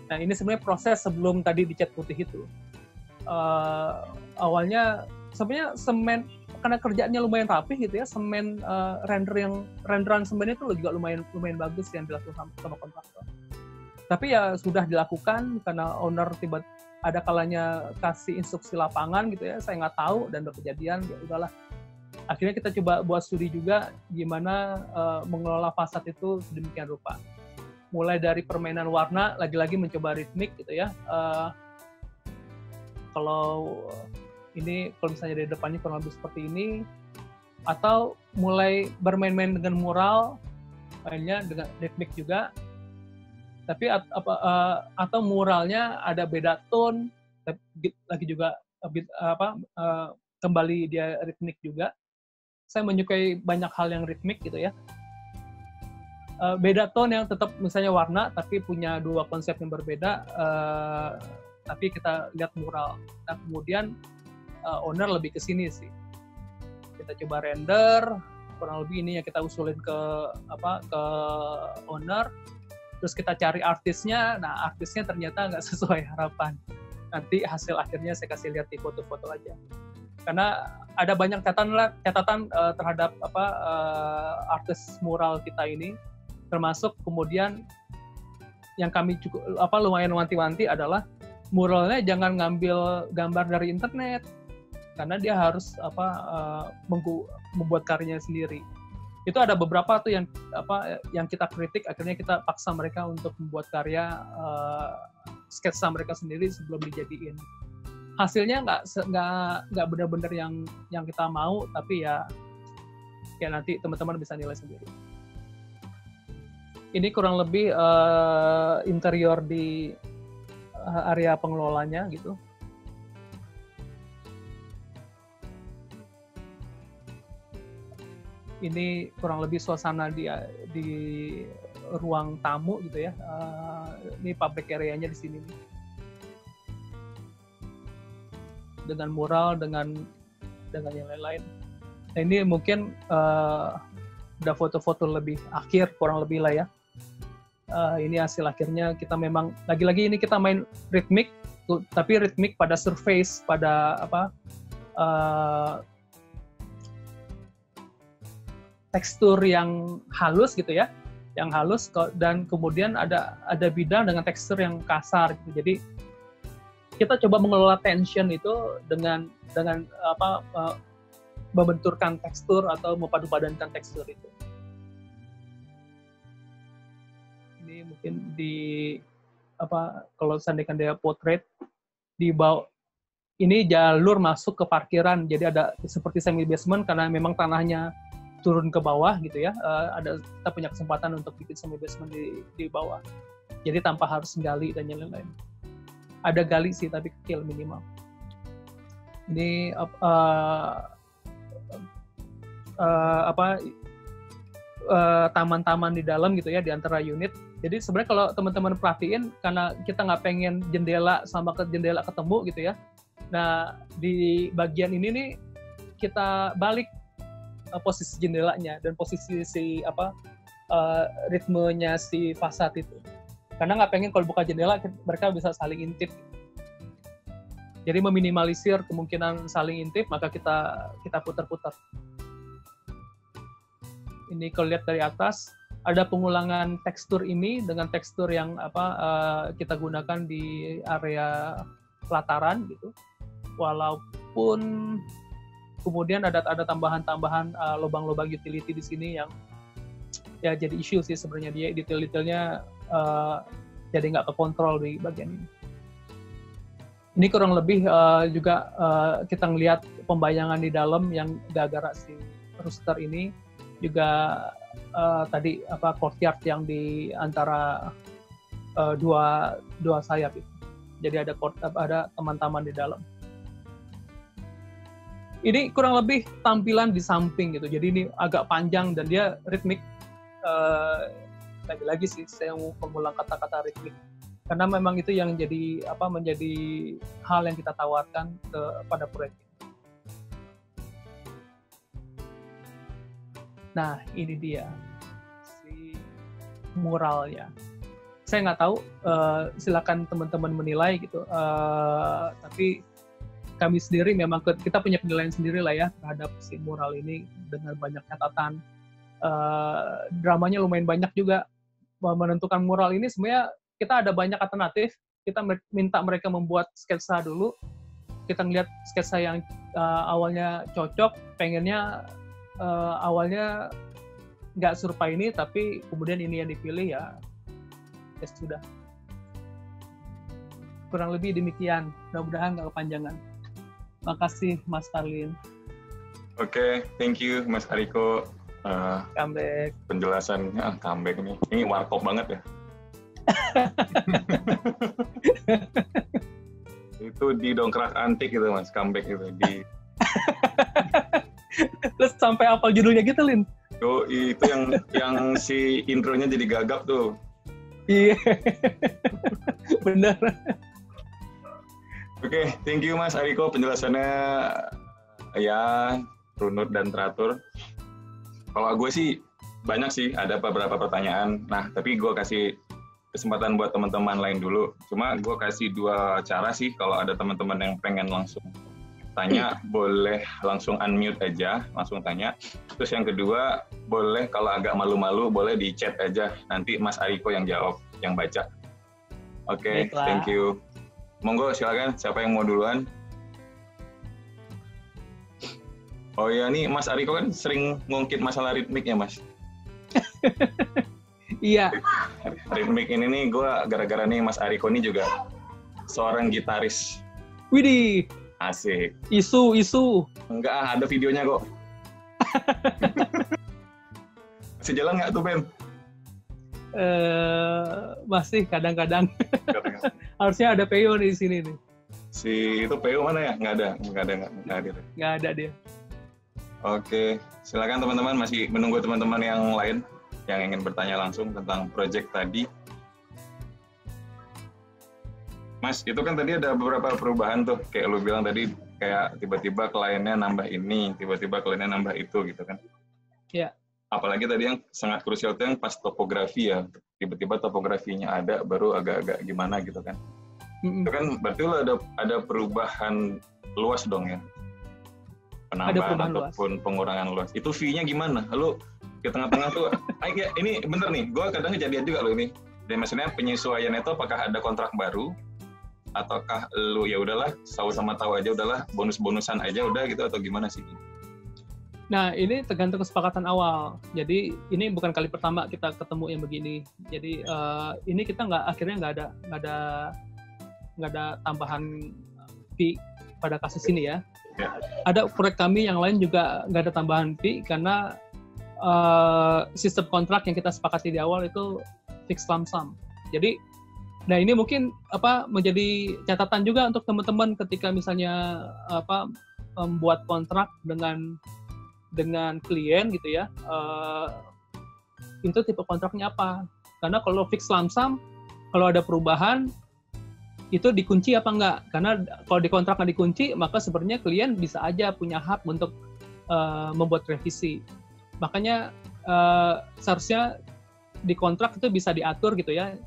Nah ini sebenarnya proses sebelum tadi dicat putih itu. Awalnya sebenarnya semen karena kerjaannya lumayan rapih gitu ya, semen renderan semen itu juga lumayan bagus yang dilakukan sama kontraktor. Tapi ya sudah dilakukan karena owner ada kalanya kasih instruksi lapangan gitu ya, saya nggak tahu dan udah kejadian, ya udahlah. Akhirnya kita coba buat studi juga gimana mengelola fasad itu sedemikian rupa. Mulai dari permainan warna, lagi-lagi mencoba ritmik gitu ya. Kalau Ini kalau misalnya dari depannya kurang lebih seperti ini, atau mulai bermain-main dengan mural, mainnya dengan ritmik juga, tapi atau muralnya ada beda tone, lagi juga kembali dia ritmik juga. Saya menyukai banyak hal yang ritmik gitu ya. Beda tone yang tetap misalnya warna, tapi punya dua konsep yang berbeda, tapi kita lihat mural. Nah kemudian owner lebih ke sini sih. Kita coba render, kurang lebih ini yang kita usulin ke owner. Terus kita cari artisnya. Nah artisnya ternyata nggak sesuai harapan. Nanti hasil akhirnya saya kasih lihat di foto-foto aja. Karena ada banyak catatan terhadap artis mural kita ini, termasuk kemudian yang kami cukup lumayan wanti-wanti adalah muralnya jangan ngambil gambar dari internet, karena dia harus membuat karyanya sendiri. Itu ada beberapa tuh yang kita kritik, akhirnya kita paksa mereka untuk membuat karya sketsa mereka sendiri sebelum dijadiin. Hasilnya nggak benar-benar yang kita mau, tapi ya nanti teman-teman bisa nilai sendiri. Ini kurang lebih interior di area pengelolanya gitu. Ini kurang lebih suasana di ruang tamu gitu ya. Ini public area-nya di sini nih. Dengan mural, dengan yang lain-lain. Nah ini mungkin udah foto-foto lebih akhir kurang lebih lah ya. Ini hasil akhirnya. Kita memang lagi-lagi ini kita main ritmik, tapi ritmik pada surface, pada tekstur yang halus gitu ya, yang halus, dan kemudian ada bidang dengan tekstur yang kasar gitu. Jadi kita coba mengelola tension itu dengan membenturkan tekstur atau mempadu-padankan tekstur itu. Ini mungkin kalau seandainya dia portrait di bawah ini jalur masuk ke parkiran, jadi ada seperti semi basement karena memang tanahnya turun ke bawah gitu ya. Kita punya kesempatan untuk bikin semi basement di bawah, jadi tanpa harus gali dan lain-lain. Ada gali sih tapi kecil minimal. Ini taman-taman di dalam gitu ya, di antara unit. Jadi sebenarnya kalau teman-teman perhatiin, karena kita nggak pengen jendela sama jendela ketemu gitu ya. Nah di bagian ini nih kita balik posisi jendelanya dan posisi ritmenya si fasad itu. Karena nggak pengen kalau buka jendela mereka bisa saling intip. Jadi meminimalisir kemungkinan saling intip, maka kita putar-putar. Ini kalau lihat dari atas, ada pengulangan tekstur ini dengan tekstur yang kita gunakan di area pelataran gitu. Walaupun kemudian ada tambahan-tambahan lubang-lubang utility di sini yang ya jadi isu sih sebenarnya, dia detail-detailnya jadi nggak kekontrol di bagian ini. Ini kurang lebih juga kita ngelihat pembayangan di dalam yang gara-gara si rooster ini juga tadi courtyard yang di antara dua sayap itu. Jadi ada teman-teman di dalam. Ini kurang lebih tampilan di samping gitu. Jadi ini agak panjang dan dia ritmik. Lagi-lagi sih saya mau mengulang kata-kata ritmik. Karena memang itu yang menjadi hal yang kita tawarkan kepada proyek ini. Nah, ini dia si muralnya. Saya nggak tahu, silakan teman-teman menilai gitu. Tapi kami sendiri memang kita punya penilaian sendiri lah ya terhadap si mural ini dengan banyak catatan. Dramanya lumayan banyak juga. Menentukan mural ini sebenarnya kita ada banyak alternatif. Kita minta mereka membuat sketsa dulu. Kita ngeliat sketsa yang awalnya cocok, pengennya awalnya nggak serupa ini, tapi kemudian ini yang dipilih ya sudah. Kurang lebih demikian. Mudah-mudahan nggak kepanjangan. Makasih Mas Parlin. Oke, thank you Mas Ariko. Comeback. Penjelasannya comeback nih. Ini warkop banget ya. Itu di dongkrak antik gitu Mas, comeback itu di. Terus sampai apa judulnya gitu, Lin? Oh, itu yang si intronya jadi gagap tuh. Iya. Bener. Oke, thank you Mas Ariko, penjelasannya ya runut dan teratur. Kalau gue sih banyak sih, ada beberapa pertanyaan. Nah, tapi gue kasih kesempatan buat teman-teman lain dulu. Cuma gue kasih 2 cara sih, kalau ada teman-teman yang pengen langsung tanya, boleh langsung unmute aja, langsung tanya. Terus yang kedua, boleh kalau agak malu-malu, boleh di chat aja. Nanti Mas Ariko yang jawab, yang baca. Oke, thank you. Monggo silakan, siapa yang mau duluan? Oh ya, nih Mas Ariko kan sering ngungkit masalah ritmik ya Mas? Iya. Ritmik ini nih, gue gara-gara nih Mas Ariko ini juga seorang gitaris. Widih. Asik. Isu. Enggak, ada videonya kok. Masih jalan nggak tuh, Ben? Masih kadang-kadang. Harusnya ada Peo di sini nih. Si itu Peo mana ya? Nggak ada. Nggak ada dia. Oke, silakan teman-teman, masih menunggu teman-teman yang lain yang ingin bertanya langsung tentang project tadi. Mas, itu kan tadi ada beberapa perubahan tuh, kayak lu bilang tadi, kayak tiba-tiba kliennya nambah ini, tiba-tiba kliennya nambah itu gitu kan. Iya. Apalagi tadi yang sangat krusial itu yang pas topografi ya, tiba-tiba topografinya ada, baru agak-agak gimana gitu kan. Itu kan berarti lu ada perubahan luas dong ya? Penambahan ataupun luas. Pengurangan luas. Itu fee-nya gimana? Lu ke tengah-tengah tuh, ini bener nih, gue kadang kejadian juga lo ini. Dan maksudnya penyesuaian itu apakah ada kontrak baru, ataukah lu ya udahlah, sama tahu aja udahlah, bonus-bonusan aja udah gitu, atau gimana sih? Nah, ini tergantung kesepakatan awal. Jadi ini bukan kali pertama kita ketemu yang begini. Jadi ini kita akhirnya nggak ada tambahan fee pada kasus ini ya. Ada proyek kami yang lain juga nggak ada tambahan fee karena sistem kontrak yang kita sepakati di awal itu fixed lump sum. Jadi, nah ini mungkin menjadi catatan juga untuk teman-teman ketika misalnya membuat kontrak dengan klien gitu ya. Itu tipe kontraknya apa? Karena kalau fixed lump sum, kalau ada perubahan itu dikunci apa enggak? Karena kalau di kontrak nggak dikunci, maka sebenarnya klien bisa aja punya hak untuk membuat revisi. Makanya seharusnya di kontrak itu bisa diatur gitu ya,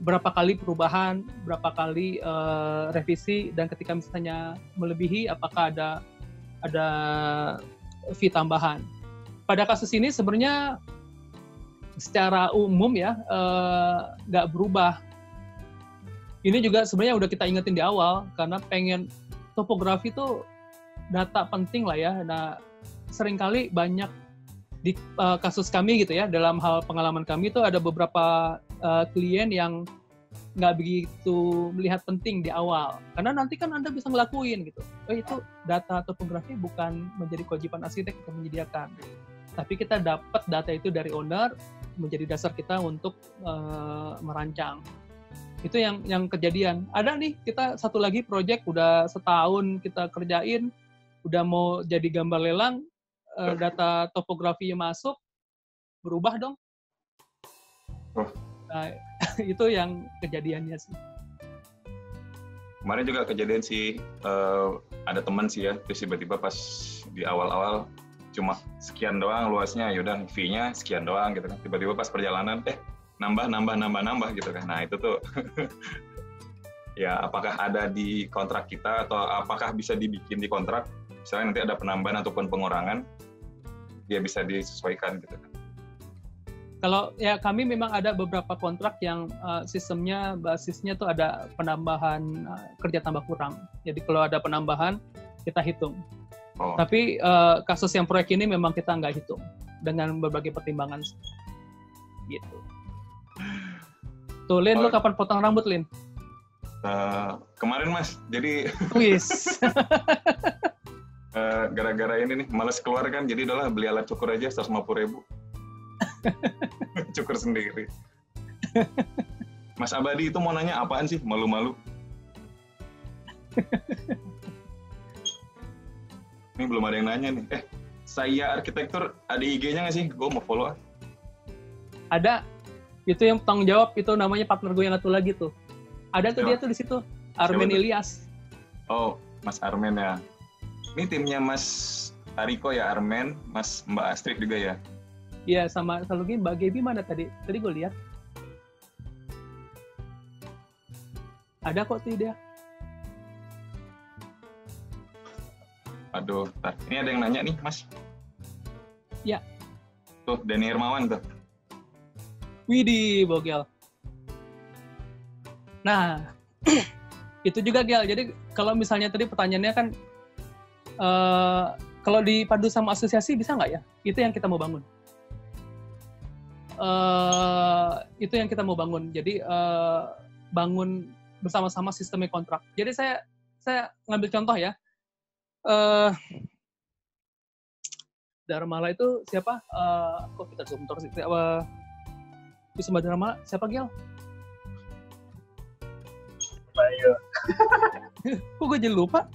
berapa kali perubahan, berapa kali revisi, dan ketika misalnya melebihi, apakah ada fee tambahan. Pada kasus ini sebenarnya secara umum ya nggak berubah. Ini juga sebenarnya udah kita ingetin di awal, karena pengen topografi itu data penting lah ya. Nah, seringkali banyak di kasus kami gitu ya, dalam hal pengalaman kami itu ada beberapa klien yang nggak begitu melihat penting di awal. Karena nanti kan Anda bisa ngelakuin gitu. Itu data topografi bukan menjadi kewajiban arsitek untuk menyediakan. Tapi kita dapat data itu dari owner, menjadi dasar kita untuk merancang. Itu yang kejadian. Ada nih, kita satu lagi project udah setahun kita kerjain, udah mau jadi gambar lelang, data topografinya masuk, berubah dong. Nah, itu yang kejadiannya sih. Kemarin juga kejadian sih, ada teman sih ya, terus tiba-tiba pas di awal-awal cuma sekian doang luasnya, yaudah fee-nya sekian doang gitu kan. Tiba-tiba pas perjalanan, nambah gitu kan. Nah itu tuh ya apakah ada di kontrak kita atau apakah bisa dibikin di kontrak, misalnya nanti ada penambahan ataupun pengurangan, dia bisa disesuaikan gitu kan. Kalau ya kami memang ada beberapa kontrak yang sistemnya, basisnya tuh ada penambahan kerja tambah kurang. Jadi kalau ada penambahan kita hitung. Tapi kasus yang proyek ini memang kita nggak hitung dengan berbagai pertimbangan gitu. Tuh Lin, lu kapan potong rambut Lin? Kemarin Mas, jadi Wis. gara-gara ini nih, males keluar kan, jadi udahlah beli alat cukur aja 150.000. Cukur sendiri. Mas Abadi itu mau nanya apaan sih? Malu-malu. Ini belum ada yang nanya nih. Saya Arsitektur, ada IG-nya nggak sih? Gue mau follow. Ada. Itu yang tanggung jawab, itu namanya partner gue yang satu lagi tuh. Ada tuh dia tuh di situ. Armen Ilyas. Oh, Mas Armen ya. Ini timnya Mas Ariko ya, Armen, Mbak Astrid juga ya? Iya, sama satu lagi Mbak Gaby mana tadi? Tadi gue lihat. Ada kok tuh dia. Aduh, ini ada yang nanya nih, Mas. Ya. Tuh, Dani Hermawan tuh. Widih, Bogel. Nah, itu juga Gel. Jadi kalau misalnya tadi pertanyaannya kan, kalau dipadu sama asosiasi bisa nggak ya? Itu yang kita mau bangun. Itu yang kita mau bangun. Jadi bangun bersama-sama sistemnya kontrak. Jadi saya ngambil contoh ya. Darmala itu siapa? Kok kita zoom terus? Wisma Darmala siapa Gel? Ayo. Kok gue jadi lupa?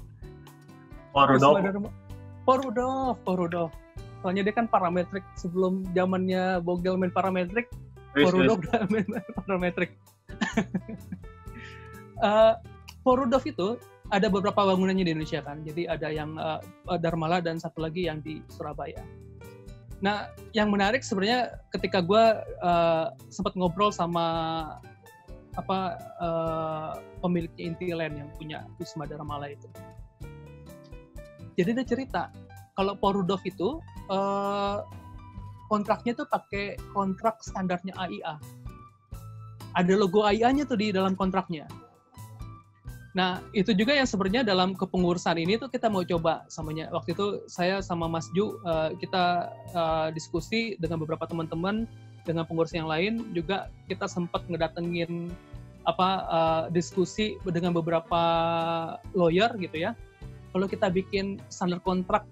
Porudov. Soalnya dia kan parametrik sebelum zamannya Bogel main parametrik. Porudov udah main parametrik. Porudov itu ada beberapa bangunannya di Indonesia kan. Jadi ada yang Darmala dan satu lagi yang di Surabaya. Nah, yang menarik sebenarnya ketika gue sempat ngobrol sama pemiliknya Intiland yang punya Wisma Darmala itu. Jadi dia cerita kalau Porudov itu kontraknya tuh pakai kontrak standarnya AIA. Ada logo AIA-nya tuh di dalam kontraknya. Nah, itu juga yang sebenarnya dalam kepengurusan ini tuh kita mau coba samanya. Waktu itu saya sama Mas Ju, kita diskusi dengan beberapa teman-teman, dengan pengurus yang lain, juga kita sempat ngedatengin diskusi dengan beberapa lawyer gitu ya. Kalau kita bikin standar kontrak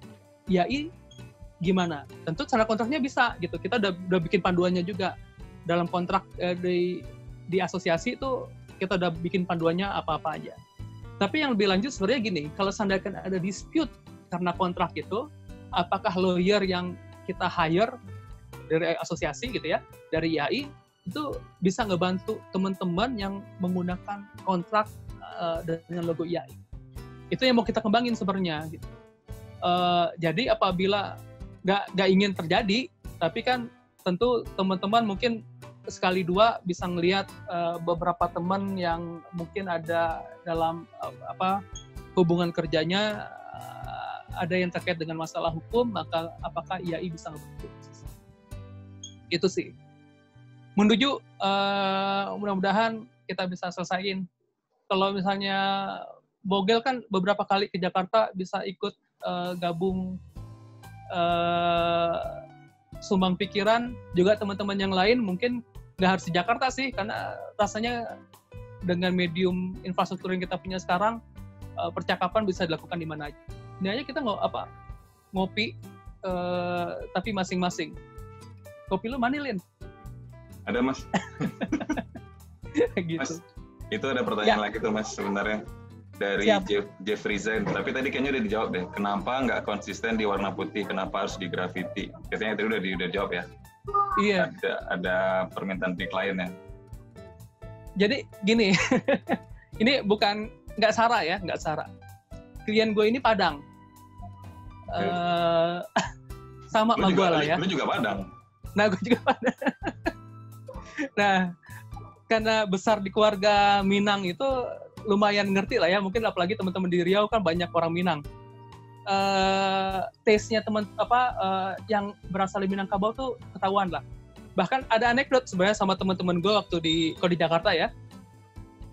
IAI, gimana? Tentu standar kontraknya bisa gitu. Kita udah bikin panduannya juga. Dalam kontrak di asosiasi itu kita udah bikin panduannya apa-apa aja. Tapi yang lebih lanjut sebenarnya gini, kalau seandainya ada dispute karena kontrak itu, apakah lawyer yang kita hire dari asosiasi gitu ya, dari IAI, itu bisa ngebantu teman-teman yang menggunakan kontrak dengan logo IAI. Itu yang mau kita kembangin sebenarnya. Gitu. Jadi apabila nggak ingin terjadi, tapi kan tentu teman-teman mungkin sekali dua bisa ngelihat beberapa teman yang mungkin ada dalam hubungan kerjanya ada yang terkait dengan masalah hukum, maka apakah IAI bisa ngebantu? Itu sih. Menuju mudah-mudahan kita bisa selesaiin. Kalau misalnya Bogel kan beberapa kali ke Jakarta bisa ikut gabung sumbang pikiran, juga teman-teman yang lain mungkin nggak harus di Jakarta sih, karena rasanya dengan medium infrastruktur yang kita punya sekarang, percakapan bisa dilakukan di mana aja. Ini aja kita ngopi, tapi masing-masing. Kopi lu mana, Lin? Ada, Mas. Gitu. Mas, itu ada pertanyaan lagi tuh, Mas, sebenarnya. Dari Jeffrey Zain. Tapi tadi kayaknya udah dijawab deh. Kenapa nggak konsisten di warna putih? Kenapa harus di graffiti? Katanya tadi udah jawab ya. Iya. Ada permintaan dari klien ya. Jadi gini, ini bukan nggak Sarah ya, nggak Sarah. Klien gue ini Padang. Sama sama gue lah ya. Lu juga Padang. Nah, gue juga Padang. Nah, karena besar di keluarga Minang itu lumayan ngerti lah ya, mungkin apalagi teman-teman di Riau kan banyak orang Minang. Taste-nya yang berasal dari Minangkabau tuh ketahuan lah. Bahkan ada anekdot sebenarnya sama teman-teman gue waktu di Jakarta ya.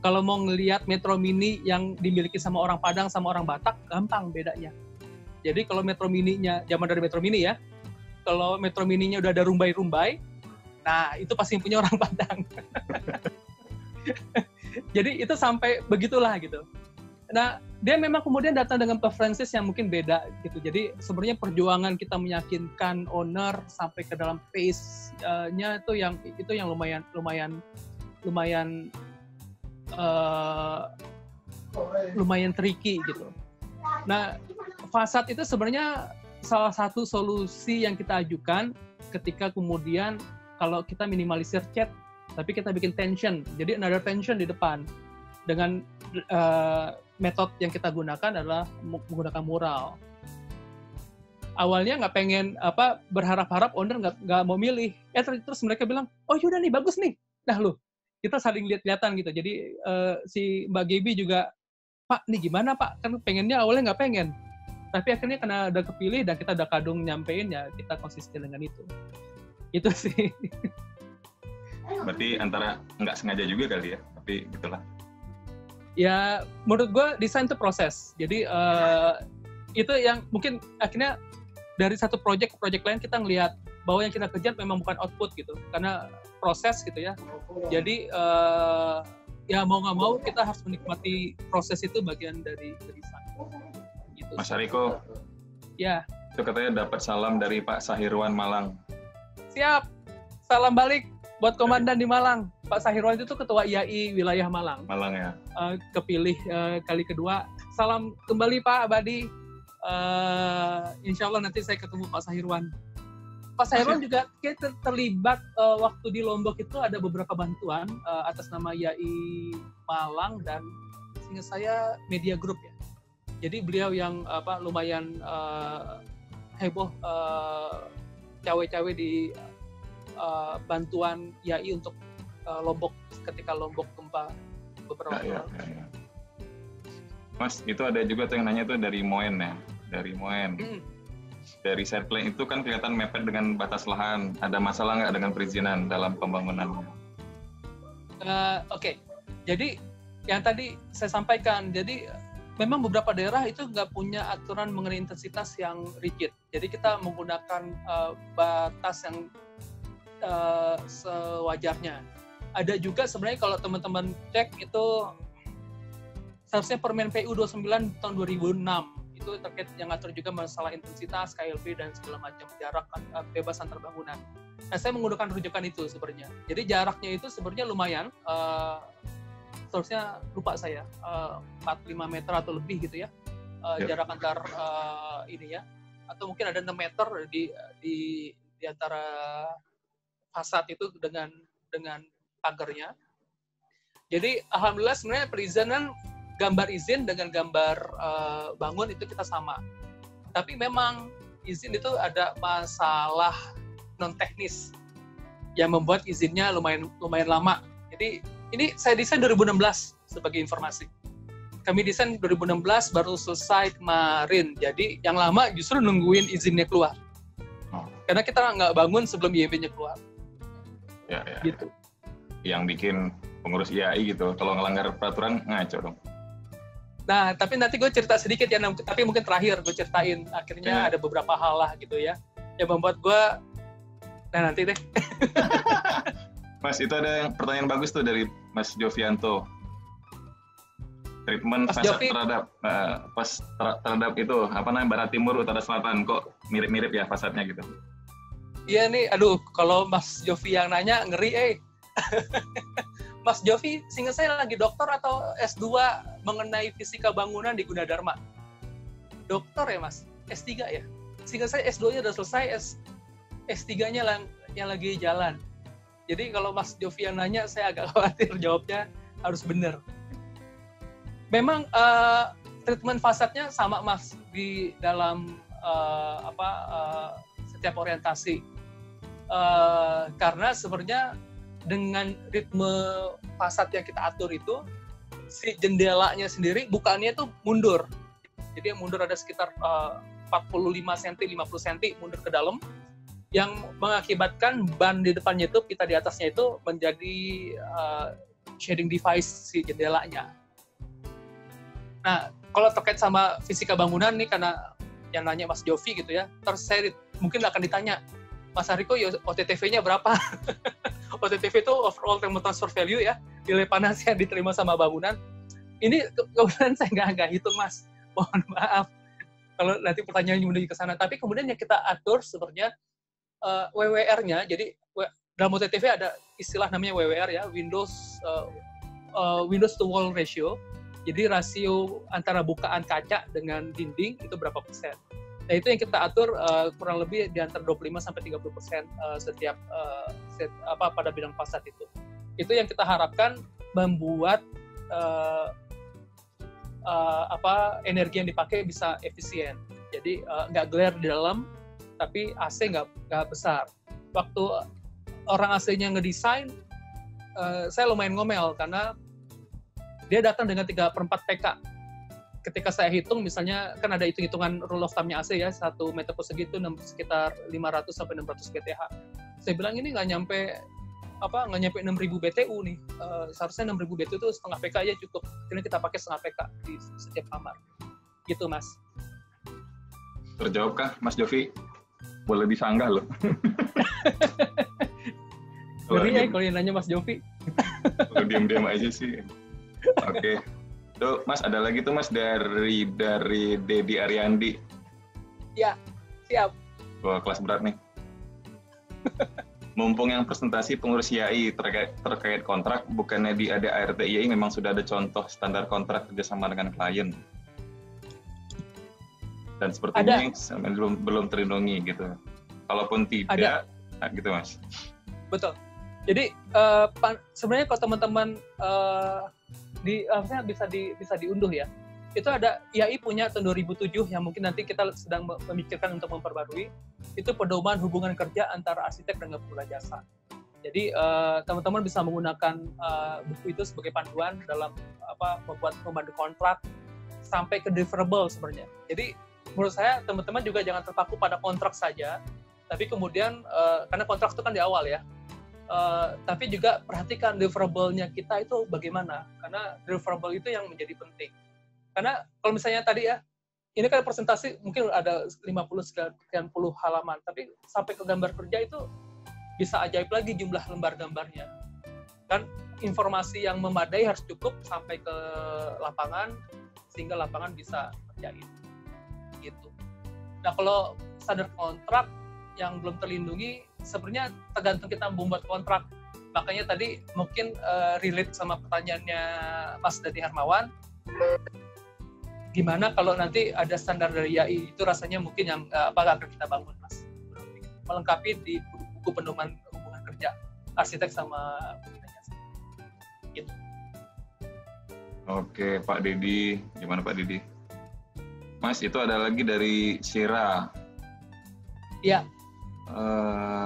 Kalau mau ngelihat Metro Mini yang dimiliki sama orang Padang sama orang Batak, gampang bedanya. Jadi kalau Metro Mininya, zaman dari Metro Mini ya, kalau Metro Mininya udah ada rumbai-rumbai, nah itu pasti punya orang Padang. Jadi itu sampai begitulah gitu. Nah, dia memang kemudian datang dengan preferences yang mungkin beda gitu. Jadi sebenarnya perjuangan kita meyakinkan owner sampai ke dalam pace-nya itu yang lumayan tricky gitu. Nah, fasad itu sebenarnya salah satu solusi yang kita ajukan ketika kemudian kalau kita minimalisir cat, tapi kita bikin tension. Jadi another tension di depan. Dengan metode yang kita gunakan adalah menggunakan mural. Awalnya nggak pengen berharap-harap owner nggak mau milih. Terus mereka bilang, oh yaudah nih bagus nih. Nah loh, kita saling lihat-lihatan gitu. Jadi si Mbak Gaby juga, Pak nih gimana Pak? Kan pengennya awalnya nggak pengen. Tapi akhirnya karena udah kepilih dan kita udah kadung nyampein ya kita konsisten dengan itu. Itu sih. Berarti antara nggak sengaja juga kali ya, tapi gitulah. Ya, menurut gue desain itu proses. Jadi itu yang mungkin akhirnya dari satu project ke project lain kita ngelihat bahwa yang kita kejar memang bukan output gitu, karena proses gitu ya. Jadi ya mau nggak mau kita harus menikmati proses itu bagian dari desain. Gitu. Mas Hariko, ya. Itu katanya dapat salam dari Pak Sahirwan Malang. Siap, salam balik buat komandan di Malang. Pak Sahirwan itu ketua IAI wilayah Malang. Malang ya. Kepilih kali kedua. Salam kembali Pak Abadi. Insya Allah nanti saya ketemu Pak Sahirwan. Pak Sahirwan juga terlibat waktu di Lombok itu ada beberapa bantuan atas nama IAI Malang dan seingat saya Media Group ya. Jadi beliau yang lumayan heboh cawe-cawe di bantuan IAI untuk Lombok ketika Lombok gempa beberapa waktu lalu. Ya. Mas, itu ada juga tuh yang nanya tuh dari Moen ya, dari Moen. Dari side plan itu kan kelihatan mepet dengan batas lahan. Ada masalah nggak dengan perizinan dalam pembangunannya? Oke. Jadi yang tadi saya sampaikan, jadi memang beberapa daerah itu nggak punya aturan mengenai intensitas yang rigid. Jadi kita menggunakan batas yang sewajarnya. Ada juga sebenarnya kalau teman-teman cek itu seharusnya Permen PU 29 tahun 2006 itu terkait yang ngatur juga masalah intensitas, KLP dan segala macam jarak bebas antar bangunan. Nah, saya menggunakan rujukan itu sebenarnya. Jadi jaraknya itu sebenarnya lumayan. Seharusnya lupa saya 4-5 meter atau lebih gitu ya. Jarak antar ini ya. Atau mungkin ada 6 meter di antara fasad itu dengan pagarnya. Jadi alhamdulillah sebenarnya perizinan gambar izin dengan gambar bangun itu kita sama. Tapi memang izin itu ada masalah non teknis yang membuat izinnya lumayan lama. Jadi ini saya desain 2016 sebagai informasi. Kami desain 2016 baru selesai kemarin. Jadi yang lama justru nungguin izinnya keluar. Karena kita nggak bangun sebelum IMB-nya keluar. Ya. Gitu. Yang bikin pengurus IAI gitu, kalau ngelanggar peraturan ngaco dong. Nah, tapi nanti gue cerita sedikit ya, tapi mungkin terakhir gue ceritain. Akhirnya ada beberapa hal lah gitu ya, yang membuat gue, nah nanti deh. Mas, itu ada pertanyaan bagus tuh dari Mas Jovianto. Treatment fasad terhadap itu, barat timur, utara selatan, kok mirip-mirip ya fasadnya gitu. Iya nih, aduh, kalau Mas Jovi yang nanya, ngeri Mas Jovi, seingat saya lagi dokter atau S2 mengenai fisika bangunan di Gunadarma. Dokter ya Mas? S3 ya? Seingat saya S2-nya udah selesai, S3-nya yang lagi jalan. Jadi kalau Mas Jovi yang nanya, saya agak khawatir jawabnya harus benar. Memang treatment fasadnya sama Mas di dalam setiap orientasi. Karena sebenarnya dengan ritme fasad yang kita atur itu, si jendelanya sendiri bukannya itu mundur. Jadi yang mundur ada sekitar 45 cm, 50 cm mundur ke dalam, yang mengakibatkan ban di depannya itu, kita di atasnya itu menjadi shading device si jendelanya. Nah, kalau terkait sama fisika bangunan nih, karena yang nanya Mas Jovi gitu ya, terus saya mungkin akan ditanya, Mas Hariko, OTTV-nya berapa? OTTV itu overall thermal transfer value ya, nilai panas yang diterima sama bangunan. Ini kemudian saya nggak hitung Mas, mohon maaf kalau nanti pertanyaannya menuju ke sana. Tapi kemudian yang kita atur sebenarnya WWR-nya, jadi dalam OTTV ada istilah namanya WWR ya, Windows to wall ratio. Jadi rasio antara bukaan kaca dengan dinding itu berapa persen. Nah itu yang kita atur kurang lebih di antara 25-30% setiap pada bidang fasad itu. Itu yang kita harapkan membuat energi yang dipakai bisa efisien. Jadi nggak glare di dalam, tapi AC nggak besar. Waktu orang AC-nya ngedesain, saya lumayan ngomel karena dia datang dengan 3/4 PK. Ketika saya hitung, misalnya kan ada hitung-hitungan rule of thumb-nya AC ya, 1 meter persegi itu sekitar 500-600 BTH. Saya bilang ini nggak nyampe 6.000 BTU nih. Seharusnya 6.000 BTU itu setengah PK aja cukup. Jadi kita pakai setengah PK di setiap kamar. Gitu Mas. Terjawab kah Mas Jovi? Boleh disanggah loh. Ngeri ya kalau yang nanya Mas Jovi. Kalau diam-diam aja sih. Oke. Tuh, Mas, ada lagi tuh Mas dari Dedi Ariandi. Ya, siap. Wah, kelas berat nih. Mumpung yang presentasi pengurus IAI terkait kontrak, bukannya di ADART IAI memang sudah ada contoh standar kontrak kerjasama dengan klien? Dan sepertinya belum terlindungi gitu. Kalaupun tidak, nah, gitu Mas. Betul. Jadi sebenarnya kalau teman-teman bisa diunduh ya. Itu ada IAI punya tahun 2007 yang mungkin nanti kita sedang memikirkan untuk memperbarui. Itu pedoman hubungan kerja antara arsitek dan pengguna jasa. Jadi teman-teman bisa menggunakan buku itu sebagai panduan dalam membuat memandu kontrak sampai ke deliverable sebenarnya. Jadi menurut saya teman-teman juga jangan terpaku pada kontrak saja, tapi kemudian karena kontrak itu kan di awal ya. Tapi juga perhatikan deliverable-nya kita itu bagaimana, karena deliverable itu yang menjadi penting. Karena kalau misalnya tadi ya, ini kan presentasi mungkin ada 50-60 halaman, tapi sampai ke gambar kerja itu bisa ajaib lagi jumlah lembar gambarnya. Dan informasi yang memadai harus cukup sampai ke lapangan, sehingga lapangan bisa kerjain. Gitu. Nah kalau standar kontrak yang belum terlindungi, sebenarnya tergantung kita membuat kontrak. Makanya tadi mungkin relate sama pertanyaannya Mas Dadi Hermawan, gimana kalau nanti ada standar dari IAI, itu rasanya mungkin yang akan kita bangun Mas, melengkapi di buku pedoman hubungan kerja arsitek sama pengguna jasa. Gitu. Oke Pak Dedi, gimana Pak Dedi? Mas, itu ada lagi dari Sira. Iya.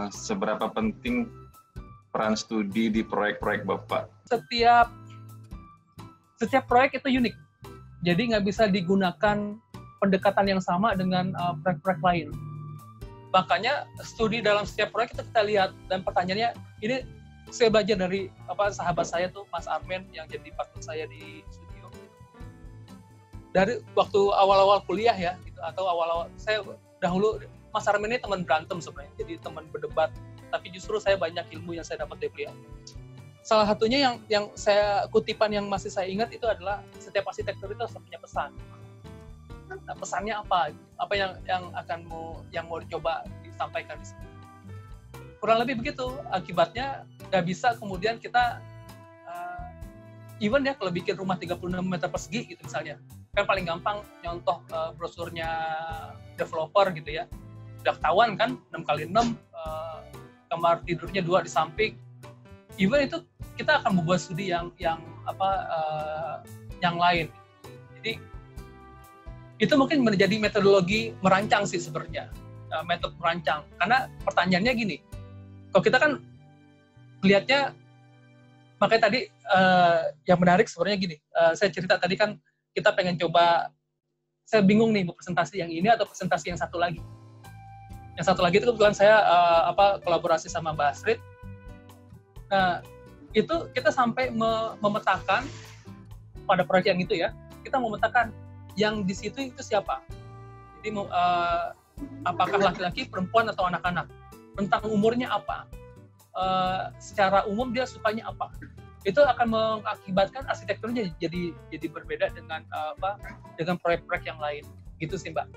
Seberapa penting peran studi di proyek-proyek Bapak? Setiap proyek itu unik, jadi nggak bisa digunakan pendekatan yang sama dengan proyek-proyek lain. Makanya studi dalam setiap proyek itu kita lihat, dan pertanyaannya ini saya belajar dari sahabat saya tuh Mas Armen yang jadi partner saya di studio. Dari waktu awal-awal kuliah ya, gitu, atau awal-awal saya dahulu. Mas Armen ini teman berantem sebenarnya, jadi teman berdebat. Tapi justru saya banyak ilmu yang saya dapat dari beliau. Salah satunya yang saya kutipan yang masih saya ingat itu adalah setiap arsitektur itu harus punya pesan. Nah, pesannya apa? Apa yang mau dicoba disampaikan di sini? Kurang lebih begitu. Akibatnya nggak bisa kemudian kita even ya kalau bikin rumah 36 meter persegi gitu misalnya, kan paling gampang nyontoh brosurnya developer gitu ya. Udah ketahuan kan 6x6, kamar tidurnya 2 di samping. Even itu kita akan membuat studi yang lain. Jadi itu mungkin menjadi metodologi merancang sih sebenarnya, metode merancang. Karena pertanyaannya gini, kalau kita kan lihatnya, makanya tadi yang menarik sebenarnya gini, saya cerita tadi kan kita pengen coba, saya bingung nih mau presentasi yang ini atau presentasi yang satu lagi. Yang satu lagi itu kebetulan saya kolaborasi sama Mbak Astrid. Nah, itu kita sampai memetakan pada proyek yang itu ya, kita memetakan yang di situ itu siapa. Jadi apakah laki-laki, perempuan atau anak-anak, tentang umurnya apa. secara umum dia sukanya apa. Itu akan mengakibatkan arsitekturnya jadi berbeda dengan dengan proyek-proyek yang lain. Gitu sih, Mbak.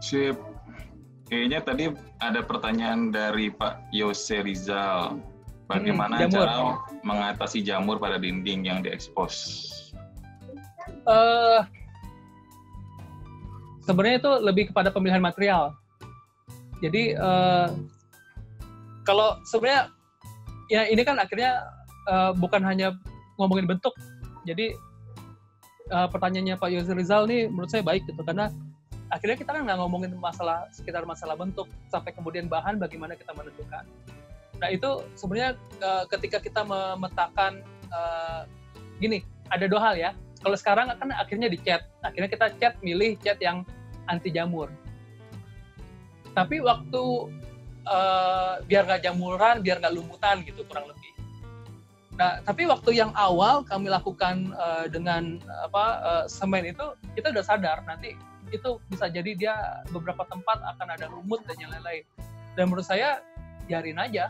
Sip. Kayaknya tadi ada pertanyaan dari Pak Yose Rizal. Bagaimana cara mengatasi jamur pada dinding yang diekspos? Sebenarnya itu lebih kepada pemilihan material. Jadi kalau sebenarnya ya ini kan akhirnya bukan hanya ngomongin bentuk. Jadi pertanyaannya Pak Yose Rizal nih menurut saya baik gitu, karena akhirnya kita kan nggak ngomongin sekitar masalah bentuk, sampai kemudian bahan bagaimana kita menentukan. Nah itu sebenarnya ketika kita memetakan gini, ada dua hal ya. Kalau sekarang kan akhirnya dicat, akhirnya kita milih cat yang anti jamur. Tapi waktu biar nggak jamuran, biar nggak lumutan gitu kurang lebih. Nah tapi waktu yang awal kami lakukan dengan semen itu, kita udah sadar nanti itu bisa jadi dia beberapa tempat akan ada lumut dan yang lain-lain. Dan menurut saya biarin aja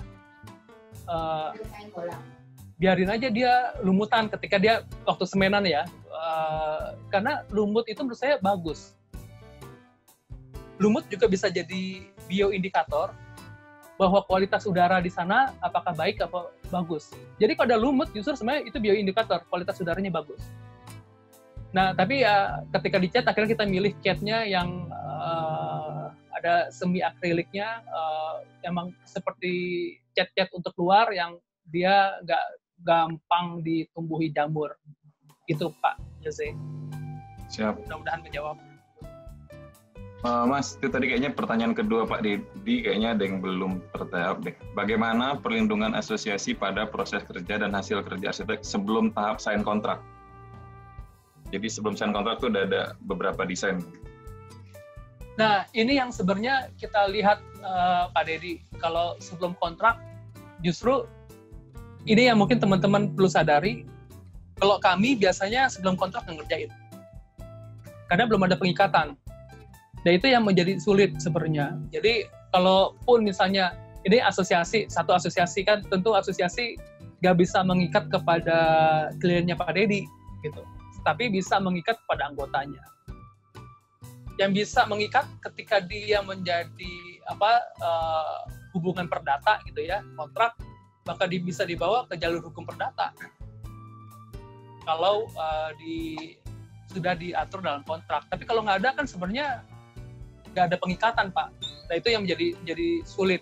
dia lumutan ketika dia waktu semenan ya, karena lumut itu menurut saya bagus. Lumut juga bisa jadi bioindikator bahwa kualitas udara di sana apakah baik atau bagus. Jadi kalau ada lumut justru sebenarnya itu bioindikator kualitas udaranya bagus. Nah, tapi ya ketika dicat akhirnya kita milih catnya yang ada semi akriliknya, emang seperti cat-cat untuk luar yang dia nggak gampang ditumbuhi jamur. Itu Pak Jose. Siap. Mudah-mudahan menjawab. Mas, itu tadi kayaknya pertanyaan kedua Pak Dedi, kayaknya ada yang belum terjawab deh. Bagaimana perlindungan asosiasi pada proses kerja dan hasil kerja arsitek sebelum tahap sign kontrak? Jadi sebelum sign kontrak itu udah ada beberapa desain. Nah, ini yang sebenarnya kita lihat Pak Dedi. Kalau sebelum kontrak, justru ini yang mungkin teman-teman perlu sadari. Kalau kami biasanya sebelum kontrak ngerjain. Karena belum ada pengikatan. Nah, itu yang menjadi sulit sebenarnya. Jadi, kalaupun misalnya ini satu asosiasi kan, tentu asosiasi nggak bisa mengikat kepada kliennya Pak Dedi, gitu. Tapi bisa mengikat kepada anggotanya. Yang bisa mengikat ketika dia menjadi hubungan perdata gitu ya, kontrak, maka bisa dibawa ke jalur hukum perdata. Kalau sudah diatur dalam kontrak. Tapi kalau nggak ada kan sebenarnya nggak ada pengikatan, Pak. Nah itu yang menjadi sulit.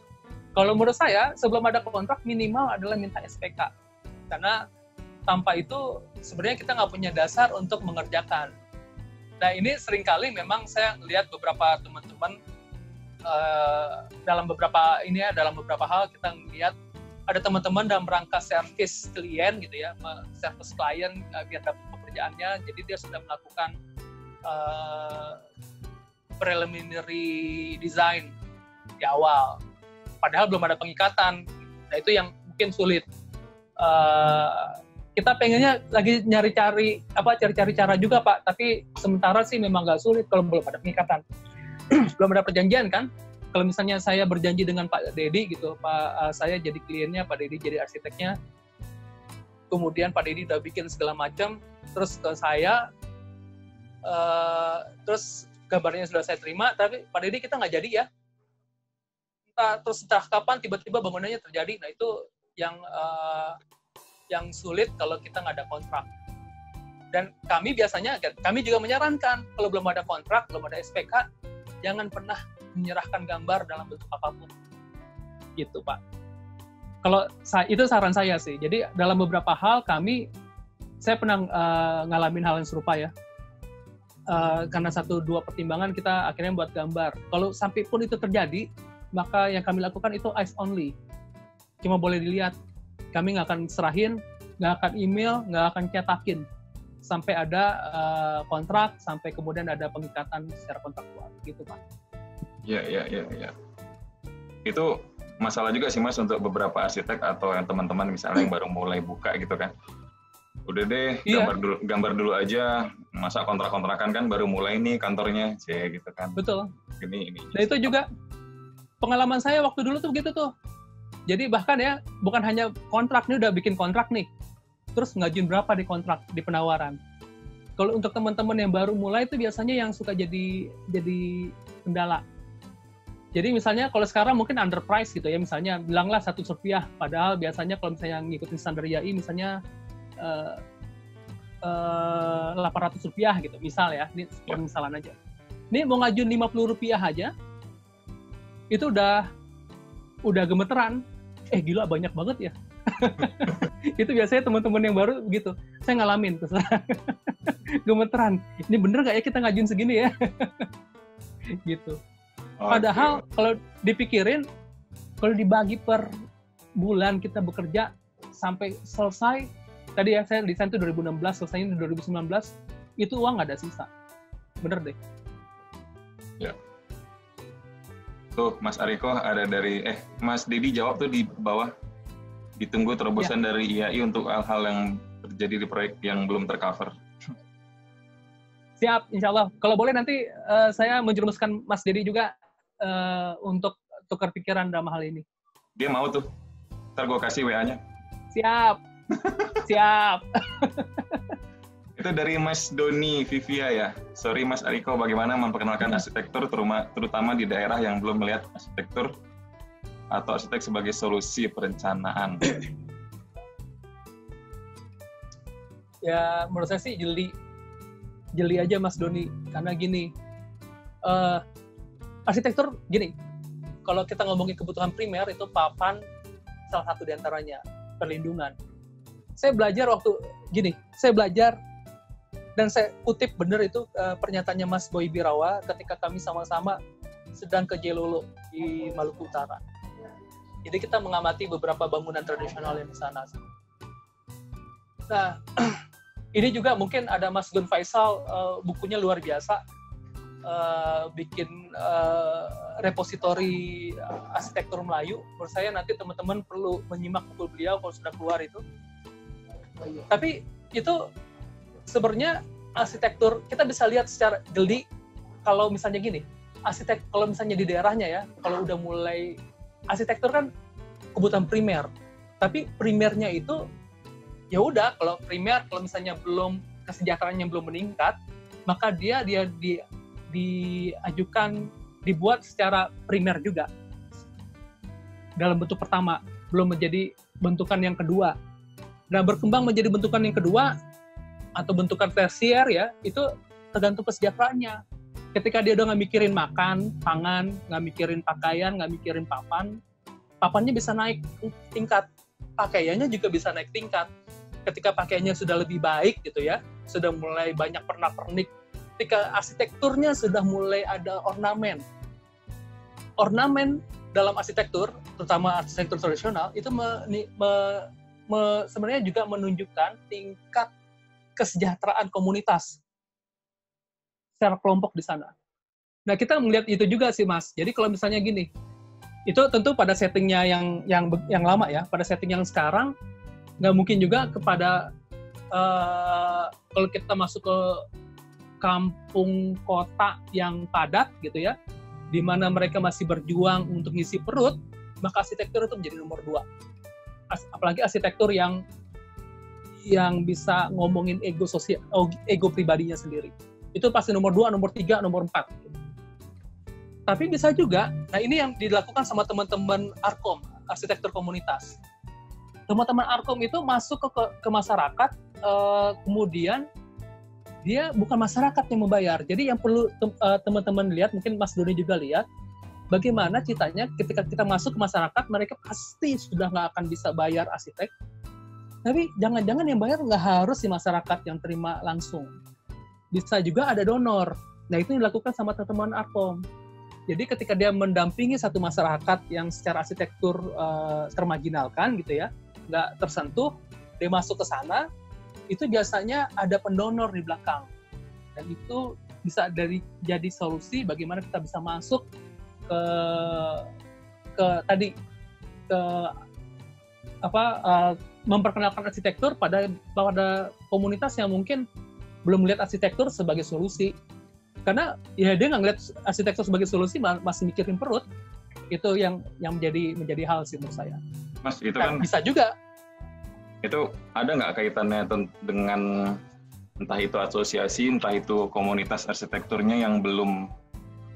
Kalau menurut saya sebelum ada kontrak minimal adalah minta SPK. Karena tanpa itu sebenarnya kita nggak punya dasar untuk mengerjakan. Nah ini seringkali memang saya lihat beberapa teman-teman dalam beberapa hal kita melihat ada teman-teman dalam rangka servis klien gitu ya, servis klien biar dapat pekerjaannya, jadi dia sudah melakukan preliminary design di awal, padahal belum ada pengikatan. Nah itu yang mungkin sulit. Kita pengennya lagi cari-cari cara juga Pak, tapi sementara sih memang nggak sulit kalau belum ada pengikatan. Belum ada perjanjian kan? Kalau misalnya saya berjanji dengan Pak Dedi gitu, saya jadi kliennya, Pak Dedi jadi arsiteknya, kemudian Pak Dedi udah bikin segala macam, terus ke saya, terus gambarnya sudah saya terima, tapi Pak Dedi kita nggak jadi ya. Entah kapan tiba-tiba bangunannya terjadi. Nah itu yang sulit kalau kita nggak ada kontrak. Dan kami juga menyarankan kalau belum ada kontrak, belum ada SPK, jangan pernah menyerahkan gambar dalam bentuk apapun. Gitu Pak. Kalau itu saran saya sih. Jadi dalam beberapa hal saya pernah ngalamin hal yang serupa ya. Karena 1-2 pertimbangan kita akhirnya buat gambar. Kalau sampai pun itu terjadi, maka yang kami lakukan itu eyes only. Cuma boleh dilihat. Kami nggak akan serahin, nggak akan email, nggak akan cetakin. Sampai ada kontrak, sampai kemudian ada pengikatan secara kontraktual. Gitu Pak. Ya. Itu masalah juga sih Mas untuk beberapa arsitek atau yang teman-teman misalnya yang baru mulai buka gitu kan. Udah deh, gambar dulu aja, masa kontrak-kontrakan kan baru mulai nih kantornya, gitu kan. Betul. Ini. Nah itu juga pengalaman saya waktu dulu tuh begitu tuh. Jadi bahkan ya, bukan hanya kontrak, nih udah bikin kontrak nih, terus ngajuin berapa di kontrak, di penawaran. Kalau untuk teman-teman yang baru mulai itu biasanya yang suka jadi kendala. Jadi misalnya kalau sekarang mungkin underprice gitu ya, misalnya bilanglah Rp100, padahal biasanya kalau misalnya ngikutin standar IAI misalnya Rp800 gitu, misal ya, ini misalan aja. Ini mau ngajuin Rp50 aja, itu udah gemeteran. Gila banyak banget ya. Itu biasanya teman-teman yang baru begitu. Saya ngalamin terus. Gemeteran. Ini bener nggak ya kita ngajuin segini ya? Gitu. Padahal kalau dipikirin, kalau dibagi per bulan kita bekerja sampai selesai, tadi ya saya desain itu 2016, selesainya 2019, itu uang nggak ada sisa. Bener deh. Ya. Tuh, Mas Ariko ada dari, Mas Dedi jawab tuh di bawah, ditunggu terobosan dari IAI untuk hal-hal yang terjadi di proyek yang belum tercover. Siap, insya Allah. Kalau boleh nanti saya menjerumuskan Mas Dedi juga untuk tukar pikiran dalam hal ini. Dia mau tuh. Ntar gue kasih WA-nya. Siap. Siap. Itu dari Mas Doni Vivia ya. Sorry Mas Ariko, bagaimana memperkenalkan arsitektur terutama di daerah yang belum melihat arsitektur atau arsitek sebagai solusi perencanaan? Ya, menurut saya sih jeli aja Mas Doni. Karena gini, arsitektur gini, kalau kita ngomongin kebutuhan primer itu papan salah satu diantaranya, perlindungan. Saya belajar dan saya kutip bener itu pernyataannya Mas Boy Birawa ketika kami sama-sama sedang ke Jelolo di Maluku Utara. Jadi kita mengamati beberapa bangunan tradisional yang di sana. Nah, ini juga mungkin ada Mas Gun Faisal, bukunya luar biasa, bikin repositori arsitektur Melayu. Menurut saya nanti teman-teman perlu menyimak buku beliau kalau sudah keluar itu. Tapi itu sebenarnya arsitektur kita bisa lihat secara jeli kalau misalnya gini, kalau misalnya di daerahnya ya, kalau udah mulai arsitektur kan kebutuhan primer. Tapi primernya itu ya udah, kalau misalnya belum kesejahteraannya belum meningkat, maka dia dibuat secara primer juga dalam bentuk pertama, belum menjadi bentukan yang kedua. Nah, berkembang menjadi bentukan yang kedua atau bentukan tersier ya, itu tergantung kesejahteraannya. Ketika dia udah nggak mikirin makan, pangan, nggak mikirin pakaian, nggak mikirin papannya bisa naik tingkat, pakaiannya juga bisa naik tingkat. Ketika pakaiannya sudah lebih baik gitu ya, sudah mulai banyak pernak-pernik, ketika arsitekturnya sudah mulai ada ornamen dalam arsitektur, terutama arsitektur tradisional, itu sebenarnya juga menunjukkan tingkat kesejahteraan komunitas secara kelompok di sana. Nah, kita melihat itu juga sih, Mas. Jadi kalau misalnya gini, itu tentu pada settingnya yang lama ya, pada setting yang sekarang, nggak mungkin juga kepada kalau kita masuk ke kampung kota yang padat gitu ya, di mana mereka masih berjuang untuk ngisi perut, maka arsitektur itu menjadi nomor 2. Apalagi arsitektur yang bisa ngomongin ego pribadinya sendiri. Itu pasti nomor 2, nomor 3, nomor 4. Tapi bisa juga, nah ini yang dilakukan sama teman-teman Arkom, arsitektur komunitas. Teman-teman Arkom itu masuk ke masyarakat, kemudian dia bukan masyarakat yang membayar. Jadi yang perlu teman-teman lihat, mungkin Mas Doni juga lihat, bagaimana ceritanya ketika kita masuk ke masyarakat, mereka pasti sudah nggak akan bisa bayar arsitek. Tapi jangan-jangan yang bayar nggak harus si masyarakat yang terima langsung. Bisa juga ada donor. Nah, itu dilakukan sama teman-teman Arkom. Jadi ketika dia mendampingi satu masyarakat yang secara arsitektur termarginalkan gitu ya, nggak tersentuh, dia masuk ke sana, itu biasanya ada pendonor di belakang. Dan itu bisa jadi solusi bagaimana kita bisa masuk memperkenalkan arsitektur pada komunitas yang mungkin belum melihat arsitektur sebagai solusi. Karena ya dia nggak ngeliat arsitektur sebagai solusi, masih mikirin perut. Itu yang menjadi hal sih menurut saya. Mas, itu Dan kan bisa juga. itu ada nggak kaitannya dengan entah itu asosiasi, entah itu komunitas arsitekturnya yang belum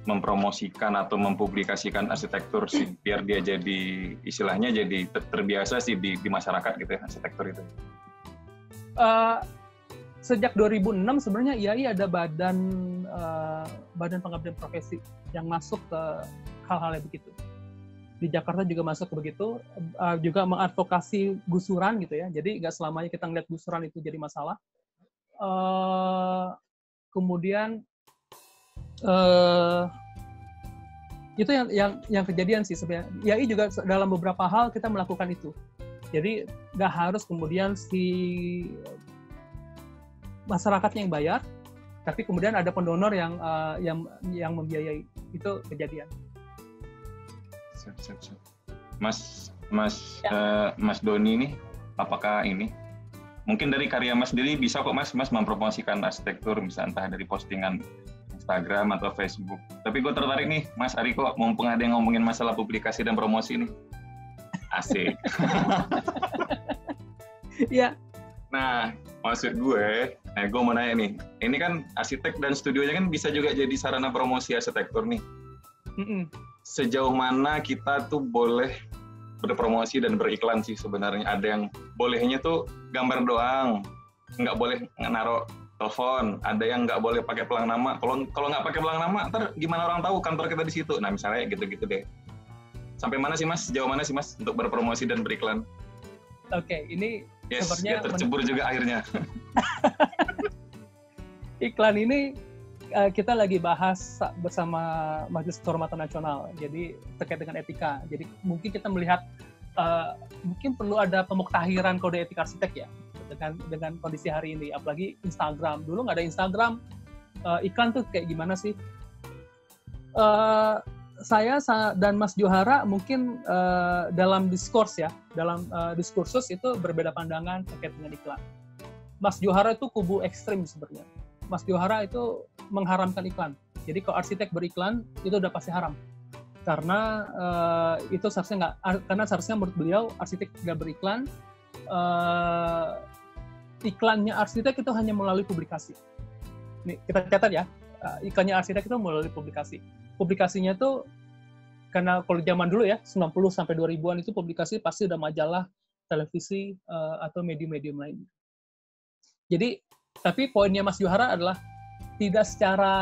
mempromosikan atau mempublikasikan arsitektur sih, biar dia jadi istilahnya jadi terbiasa sih di masyarakat gitu ya, arsitektur itu. Sejak 2006 sebenarnya IAI ada badan pengabdian profesi yang masuk ke hal-hal yang begitu. Di Jakarta juga masuk ke begitu, juga mengadvokasi gusuran gitu ya. Jadi nggak selamanya kita ngeliat gusuran itu jadi masalah. Kemudian itu yang kejadian sih sebenarnya. IAI juga dalam beberapa hal kita melakukan itu. Jadi nggak harus kemudian si masyarakatnya yang bayar, tapi kemudian ada pendonor yang membiayai. Itu kejadian. Mas ya. Mas Doni nih, apakah ini mungkin dari karya Mas sendiri bisa kok Mas mempromosikan arsitektur, misalnya entah dari postingan Instagram atau Facebook. Tapi gue tertarik nih, Mas Ari, kok mumpung ada yang ngomongin masalah publikasi dan promosi nih. Asik. Iya. Nah, maksud gue mau nanya nih, ini kan arsitek dan studionya kan bisa juga jadi sarana promosi arsitektur nih. Sejauh mana kita tuh boleh berpromosi dan beriklan sih sebenarnya? Ada yang bolehnya tuh gambar doang, nggak boleh naruh telepon, ada yang nggak boleh pakai pelang nama. Kalau nggak pakai pelang nama, ntar gimana orang tahu kantor kita di situ? Nah, misalnya gitu-gitu deh. Sampai mana sih Mas? Sejauh mana sih Mas untuk berpromosi dan beriklan? Oke, ini yes, sebenarnya tercebur juga akhirnya. Iklan ini kita lagi bahas bersama Majelis Kehormatan Nasional, jadi terkait dengan etika. Jadi mungkin kita melihat mungkin perlu ada pemuktahiran kode etik arsitek ya dengan kondisi hari ini, apalagi Instagram. Dulu nggak ada Instagram, iklan tuh kayak gimana sih? Saya dan Mas Johara mungkin dalam diskursus itu berbeda pandangan terkait dengan iklan. Mas Johara itu kubu ekstrim sebenarnya. Mas Johara itu mengharamkan iklan. Jadi kalau arsitek beriklan itu udah pasti haram. Karena itu seharusnya karena seharusnya menurut beliau arsitek nggak beriklan. Iklannya arsitek itu hanya melalui publikasi. Nih, kita catat ya, iklannya arsitek itu melalui publikasi. Publikasinya tuh karena kalau zaman dulu ya 90 sampai 2000-an itu publikasi pasti udah majalah, televisi atau medium-medium lain. Jadi tapi poinnya Mas Johara adalah tidak secara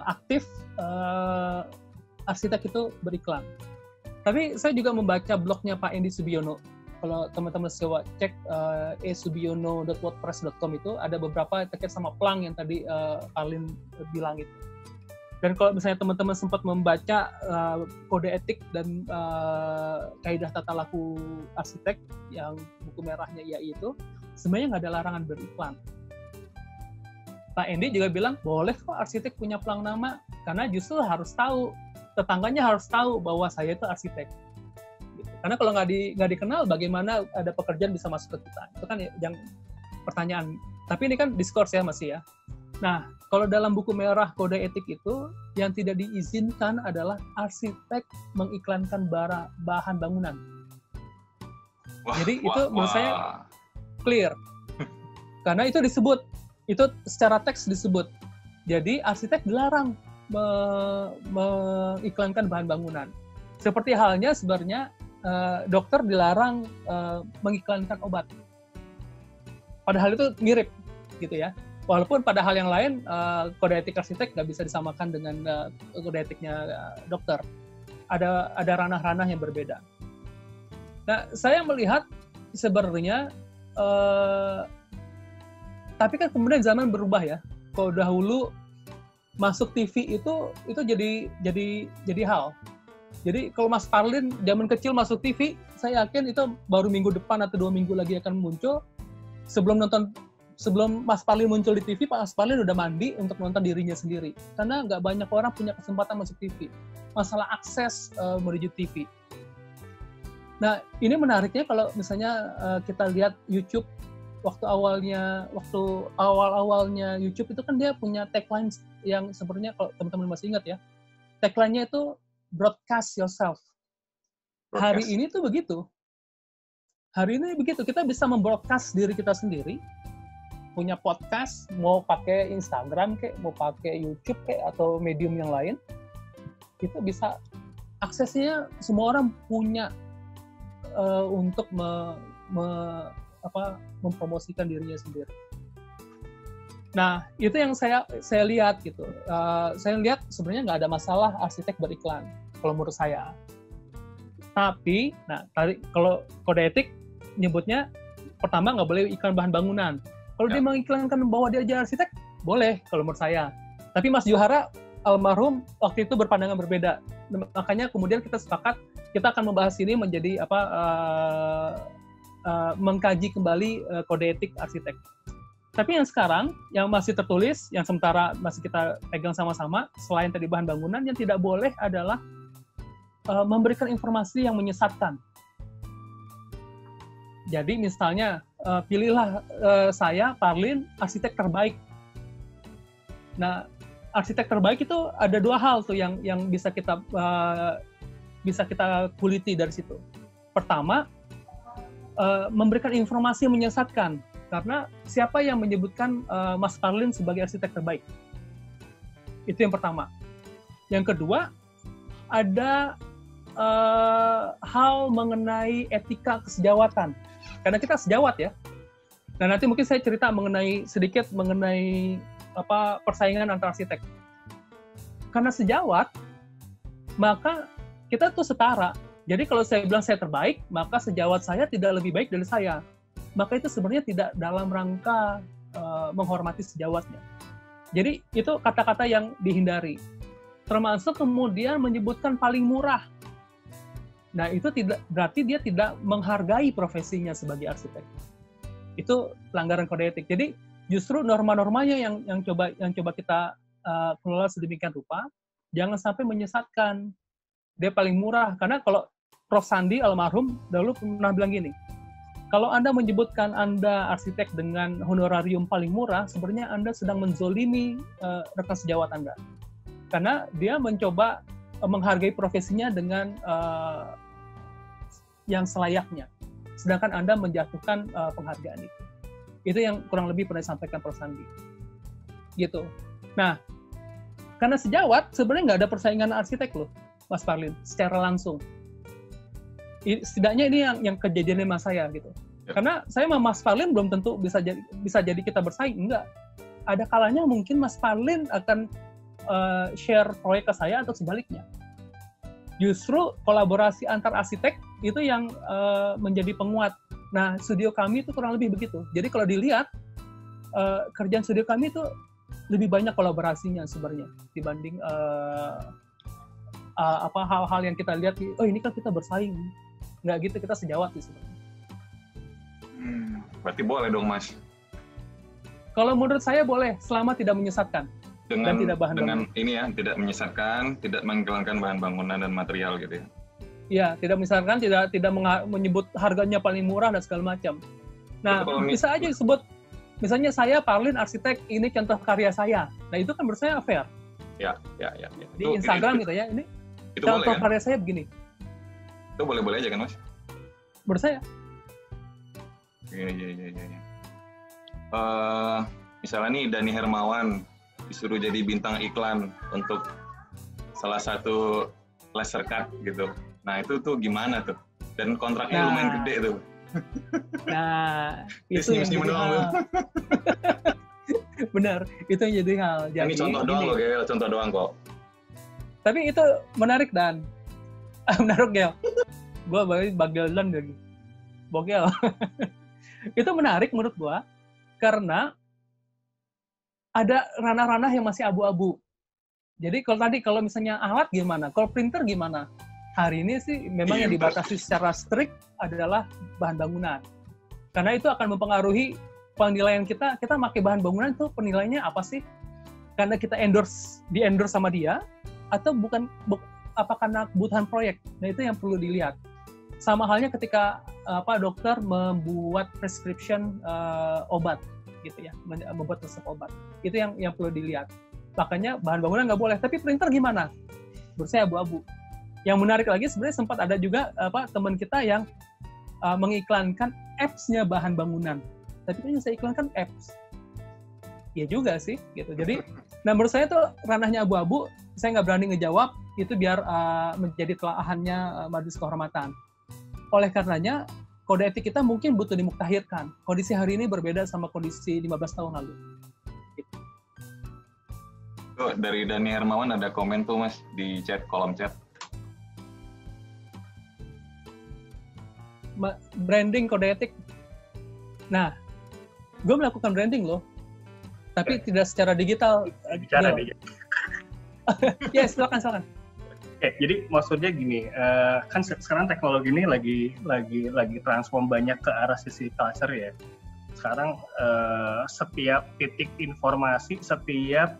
aktif arsitek itu beriklan. Tapi saya juga membaca blognya Pak Endi Subiono. Kalau teman-teman coba cek esubiono.wordpress.com itu ada beberapa terkait sama pelang yang tadi Alin bilang itu. Dan kalau misalnya teman-teman sempat membaca kode etik dan kaidah tata laku arsitek yang buku merahnya IAI itu, sebenarnya nggak ada larangan beriklan. Pak Endi juga bilang boleh kok arsitek punya pelang nama, karena justru harus tahu, tetangganya harus tahu bahwa saya itu arsitek. Gitu. Karena kalau nggak dikenal, bagaimana ada pekerjaan bisa masuk ke kita? Itu kan yang pertanyaan. Tapi ini kan diskurs ya masih ya. Nah, kalau dalam buku merah kode etik itu, yang tidak diizinkan adalah arsitek mengiklankan bahan bangunan. Jadi itu menurut saya clear. Karena itu disebut, itu secara teks disebut. Jadi arsitek dilarang mengiklankan bahan bangunan. Seperti halnya sebenarnya dokter dilarang mengiklankan obat. Padahal itu mirip gitu ya. Walaupun pada hal yang lain kode etik arsitek nggak bisa disamakan dengan kode etiknya dokter. Ada ranah-ranah yang berbeda. Nah, saya melihat sebenarnya tapi kan kemudian zaman berubah ya. Kalau dahulu masuk TV itu jadi hal. Jadi kalau Mas Parlin zaman kecil masuk TV, saya yakin itu baru minggu depan atau 2 minggu lagi akan muncul. Sebelum Mas Parlin muncul di TV, Mas Parlin udah mandi untuk nonton dirinya sendiri. Karena nggak banyak orang punya kesempatan masuk TV. Masalah akses menuju TV. Nah, ini menariknya kalau misalnya kita lihat YouTube waktu awal-awalnya YouTube itu kan dia punya tagline yang sebenarnya kalau teman-teman masih ingat ya, tagline-nya itu broadcast yourself. Hari ini tuh begitu. Hari ini begitu, kita bisa membroadcast diri kita sendiri, punya podcast, mau pakai Instagram kayak, mau pakai YouTube kayak, atau medium yang lain, kita bisa aksesnya semua orang punya untuk mempromosikan dirinya sendiri. Nah, itu yang saya lihat gitu. Saya lihat sebenarnya nggak ada masalah arsitek beriklan, kalau menurut saya. Tapi, nah tadi kalau kode etik nyebutnya pertama nggak boleh iklan bahan bangunan. Kalau dia mengiklankan bahwa dia aja arsitek, boleh kalau menurut saya. Tapi Mas Johara almarhum waktu itu berpandangan berbeda. Makanya kemudian kita sepakat kita akan membahas ini menjadi mengkaji kembali kode etik arsitek. Tapi yang sekarang yang masih tertulis, yang sementara masih kita pegang sama-sama, selain tadi bahan bangunan, yang tidak boleh adalah memberikan informasi yang menyesatkan. Jadi misalnya, pilihlah saya, Parlin, arsitek terbaik. Nah, arsitek terbaik itu ada dua hal tuh yang bisa kita kuliti dari situ. Pertama, memberikan informasi yang menyesatkan. Karena siapa yang menyebutkan Mas Parlin sebagai arsitek terbaik? Itu yang pertama. Yang kedua, ada hal mengenai etika kesejawatan. Karena kita sejawat ya. Nah, nanti mungkin saya cerita sedikit mengenai persaingan antar arsitek. Karena sejawat, maka kita tuh setara. Jadi kalau saya bilang saya terbaik, maka sejawat saya tidak lebih baik dari saya. Maka itu sebenarnya tidak dalam rangka menghormati sejawatnya. Jadi itu kata-kata yang dihindari. Termasuk kemudian menyebutkan paling murah. Nah, itu tidak berarti dia tidak menghargai profesinya sebagai arsitek. Itu pelanggaran kode etik. Jadi justru norma-normanya yang coba kita kelola sedemikian rupa, jangan sampai menyesatkan. Dia paling murah. Karena kalau Prof. Sandi almarhum dulu pernah bilang gini, kalau Anda menyebutkan Anda arsitek dengan honorarium paling murah, sebenarnya Anda sedang menzolimi rekan sejawat Anda. Karena dia mencoba menghargai profesinya dengan yang selayaknya. Sedangkan Anda menjatuhkan penghargaan itu. Itu yang kurang lebih pernah disampaikan Prof. Sandi. Gitu. Nah, karena sejawat, sebenarnya nggak ada persaingan arsitek loh, Mas Parlin, secara langsung. Setidaknya ini yang kejadian sama saya gitu. Karena saya sama Mas Parlin belum tentu bisa jadi kita bersaing, enggak. Ada kalanya mungkin Mas Parlin akan share proyek ke saya atau sebaliknya. Justru kolaborasi antar arsitek itu yang menjadi penguat. Nah, studio kami itu kurang lebih begitu. Jadi kalau dilihat kerjaan studio kami itu lebih banyak kolaborasinya sebenarnya dibanding hal-hal yang kita lihat. Oh, ini kan kita bersaing. Nggak gitu, kita sejawat sih sebenarnya. Berarti boleh dong, Mas? Kalau menurut saya boleh, selama tidak menyesatkan. Dan tidak bahan dengan bangunan. Ini ya, tidak menyesatkan, tidak menghilangkan bahan bangunan dan material gitu ya? Iya, tidak menyesatkan, tidak menyebut harganya paling murah dan segala macam. Nah, bisa aja disebut, misalnya saya Parlin arsitek, ini contoh karya saya. Nah, itu kan menurut saya fair. Ya. Di Instagram gitu ya, ini contoh boleh, karya saya begini. Itu boleh-boleh aja kan, Mas? Menurut saya. Iya. Misalnya nih Dani Hermawan disuruh jadi bintang iklan untuk salah satu laser cut gitu. Nah, itu tuh gimana tuh? Dan kontraknya lumayan gede tuh. Nah, itu yang jadi hal. Benar, itu yang jadi hal. Jadi, ini contoh doang loh, Gel. Contoh doang kok. Tapi itu menarik, Dan. Menarik, Gel. Gue bagelan lagi. Bogel. Itu menarik menurut gue, karena ada ranah-ranah yang masih abu-abu. Jadi kalau misalnya alat gimana? Kalau printer gimana? Hari ini sih memang yang dibatasi secara strict adalah bahan bangunan. Karena itu akan mempengaruhi penilaian kita pakai bahan bangunan itu penilaiannya apa sih? Karena kita di-endorse sama dia, atau apa karena kebutuhan proyek? Nah, itu yang perlu dilihat. Sama halnya ketika dokter membuat prescription obat, gitu ya, membuat resep obat. Itu yang perlu dilihat. Makanya bahan bangunan nggak boleh. Tapi printer gimana? Menurut saya abu-abu. Yang menarik lagi sebenarnya sempat ada juga teman kita yang mengiklankan apps-nya bahan bangunan. Tapi kan yang saya iklankan apps. Ya juga sih, gitu. Jadi, menurut saya tuh ranahnya abu-abu. Saya nggak berani ngejawab. Itu biar menjadi telaahannya majelis kehormatan. Oleh karenanya, kode etik kita mungkin butuh dimuktahirkan. Kondisi hari ini berbeda sama kondisi 15 tahun lalu. Gitu. Tuh, dari Dani Hermawan ada komen tuh Mas di chat, kolom chat. Branding kode etik. Nah, gue melakukan branding loh, tapi tidak secara digital. Bicara digital. Ya, silakan. Jadi maksudnya gini, kan sekarang teknologi ini lagi transform banyak ke arah sisi culture ya. Sekarang setiap titik informasi, setiap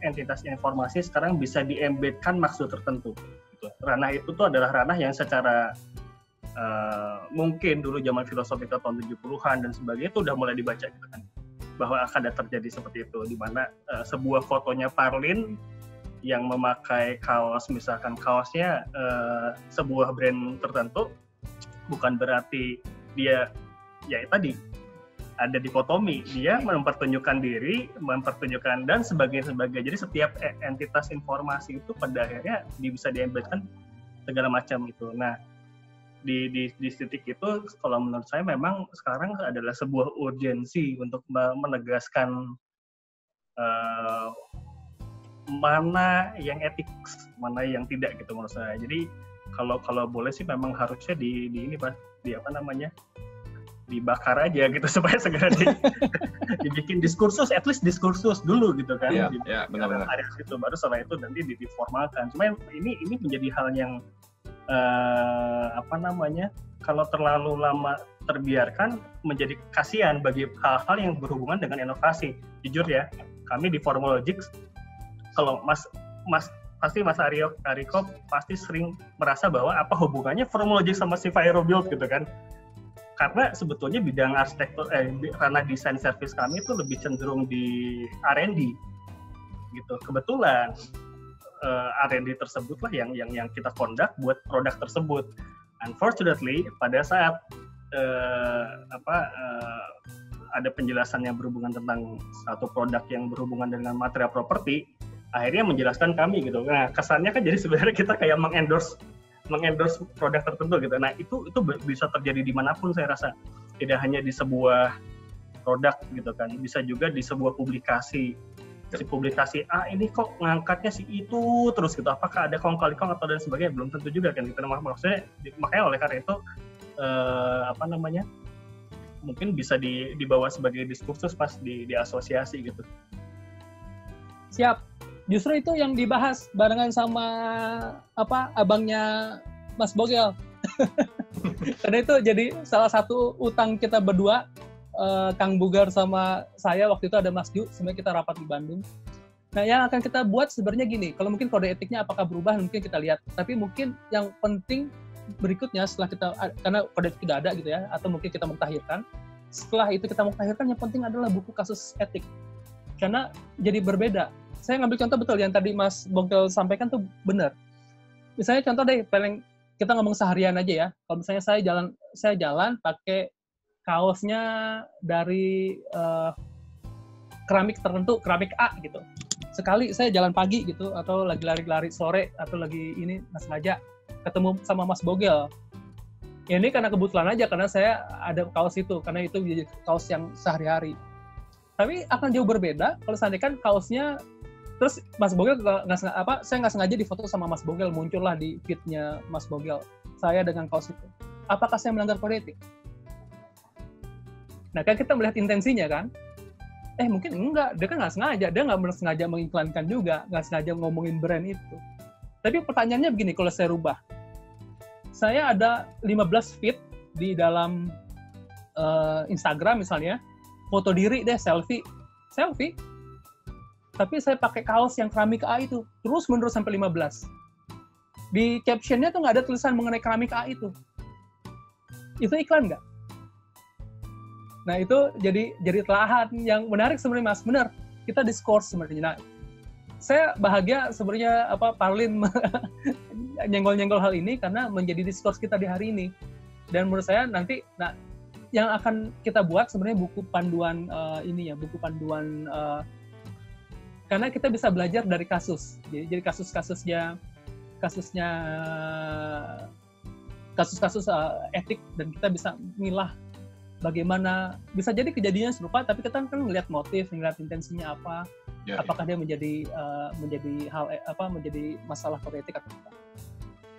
entitas informasi sekarang bisa di-embedkan maksud tertentu. Gitu. Ranah itu tuh adalah ranah yang secara mungkin dulu zaman filosofi tahun 70-an dan sebagainya itu udah mulai dibaca gitu kan, bahwa akan ada terjadi seperti itu, di mana sebuah fotonya Parlin yang memakai kaos, misalkan kaosnya sebuah brand tertentu, bukan berarti dia ya tadi ada dikotomi, dia mempertunjukkan diri, mempertunjukkan dan sebagainya. Jadi setiap entitas informasi itu pada akhirnya bisa diembedkan segala macam itu. Nah, di titik itu kalau menurut saya memang sekarang adalah sebuah urgensi untuk menegaskan mana yang etik, mana yang tidak gitu menurut saya. Jadi kalau boleh sih memang harusnya di ini Pak, dibakar aja gitu supaya segera dibikin diskursus, at least diskursus dulu gitu kan. Iya, benar-benar. Itu baru setelah itu nanti diformalkan. Cuma ini menjadi hal yang kalau terlalu lama terbiarkan menjadi kasihan bagi hal-hal yang berhubungan dengan inovasi. Jujur ya, kami di Formologics, kalau Mas Ariko pasti sering merasa bahwa apa hubungannya Formologics sama si Virobuild gitu kan. Karena sebetulnya bidang arsitektur, ranah desain service kami itu lebih cenderung di R&D gitu. Kebetulan R&D tersebutlah yang kita conduct buat produk tersebut. Unfortunately, pada saat ada penjelasan yang berhubungan tentang satu produk yang berhubungan dengan material properti, akhirnya menjelaskan kami gitu. Nah, kesannya kan jadi sebenarnya kita kayak mengendorse produk tertentu gitu. Nah, itu bisa terjadi dimanapun saya rasa. Tidak hanya di sebuah produk gitu kan, bisa juga di sebuah publikasi. Si publikasi ini kok ngangkatnya si itu terus gitu, apakah ada kong-kali-kong atau dan sebagainya, belum tentu juga kan gitu. Maksudnya makanya oleh karena itu mungkin bisa dibawa sebagai diskursus pas di asosiasi gitu. Siap. Justru itu yang dibahas barengan sama abangnya Mas Bogel. Karena itu jadi salah satu utang kita berdua, Kang Bugar sama saya. Waktu itu ada Mas Ju, sebenarnya kita rapat di Bandung. Nah, yang akan kita buat sebenarnya gini, kalau mungkin kode etiknya apakah berubah, mungkin kita lihat. Tapi mungkin yang penting berikutnya setelah kita, karena kode etik tidak ada gitu ya, atau mungkin kita muktahirkan. Setelah itu kita muktahirkan, yang penting adalah buku kasus etik. Karena jadi berbeda. Saya ngambil contoh betul, yang tadi Mas Bogel sampaikan tuh benar. Misalnya contoh deh, paling kita ngomong seharian aja ya. Kalau misalnya saya jalan pakai kaosnya dari keramik tertentu, keramik A gitu. Sekali saya jalan pagi gitu, atau lagi lari-lari sore, atau lagi ini nggak sengaja ketemu sama Mas Bogel. Ya, ini karena kebetulan aja, karena saya ada kaos itu, karena itu jadi kaos yang sehari-hari. Tapi akan jauh berbeda kalau seandainya kan kaosnya, terus Mas Bogel saya nggak sengaja difoto sama Mas Bogel, muncullah di feed-nya Mas Bogel, saya dengan kaos itu. Apakah saya melanggar kode etik? Nah, kan kita melihat intensinya kan, mungkin enggak, dia kan nggak sengaja mengiklankan juga, nggak sengaja ngomongin brand itu. Tapi pertanyaannya begini, kalau saya rubah, saya ada 15 feed di dalam Instagram misalnya, foto diri deh, selfie, tapi saya pakai kaos yang keramik A itu, terus menerus sampai 15. Di captionnya tuh nggak ada tulisan mengenai keramik A itu. Itu iklan nggak? Nah, itu jadi telahan yang menarik sebenarnya, Mas. Benar, kita diskurs sebenarnya. Nah, saya bahagia sebenarnya Parlin nyenggol-nyenggol hal ini karena menjadi diskurs kita di hari ini. Dan menurut saya nanti, yang akan kita buat sebenarnya buku panduan buku panduan karena kita bisa belajar dari kasus. Jadi kasus-kasus etik, dan kita bisa milah bagaimana bisa jadi kejadiannya serupa, tapi kita kan melihat motif, melihat intensinya apa, apakah dia menjadi masalah kode etik atau tidak.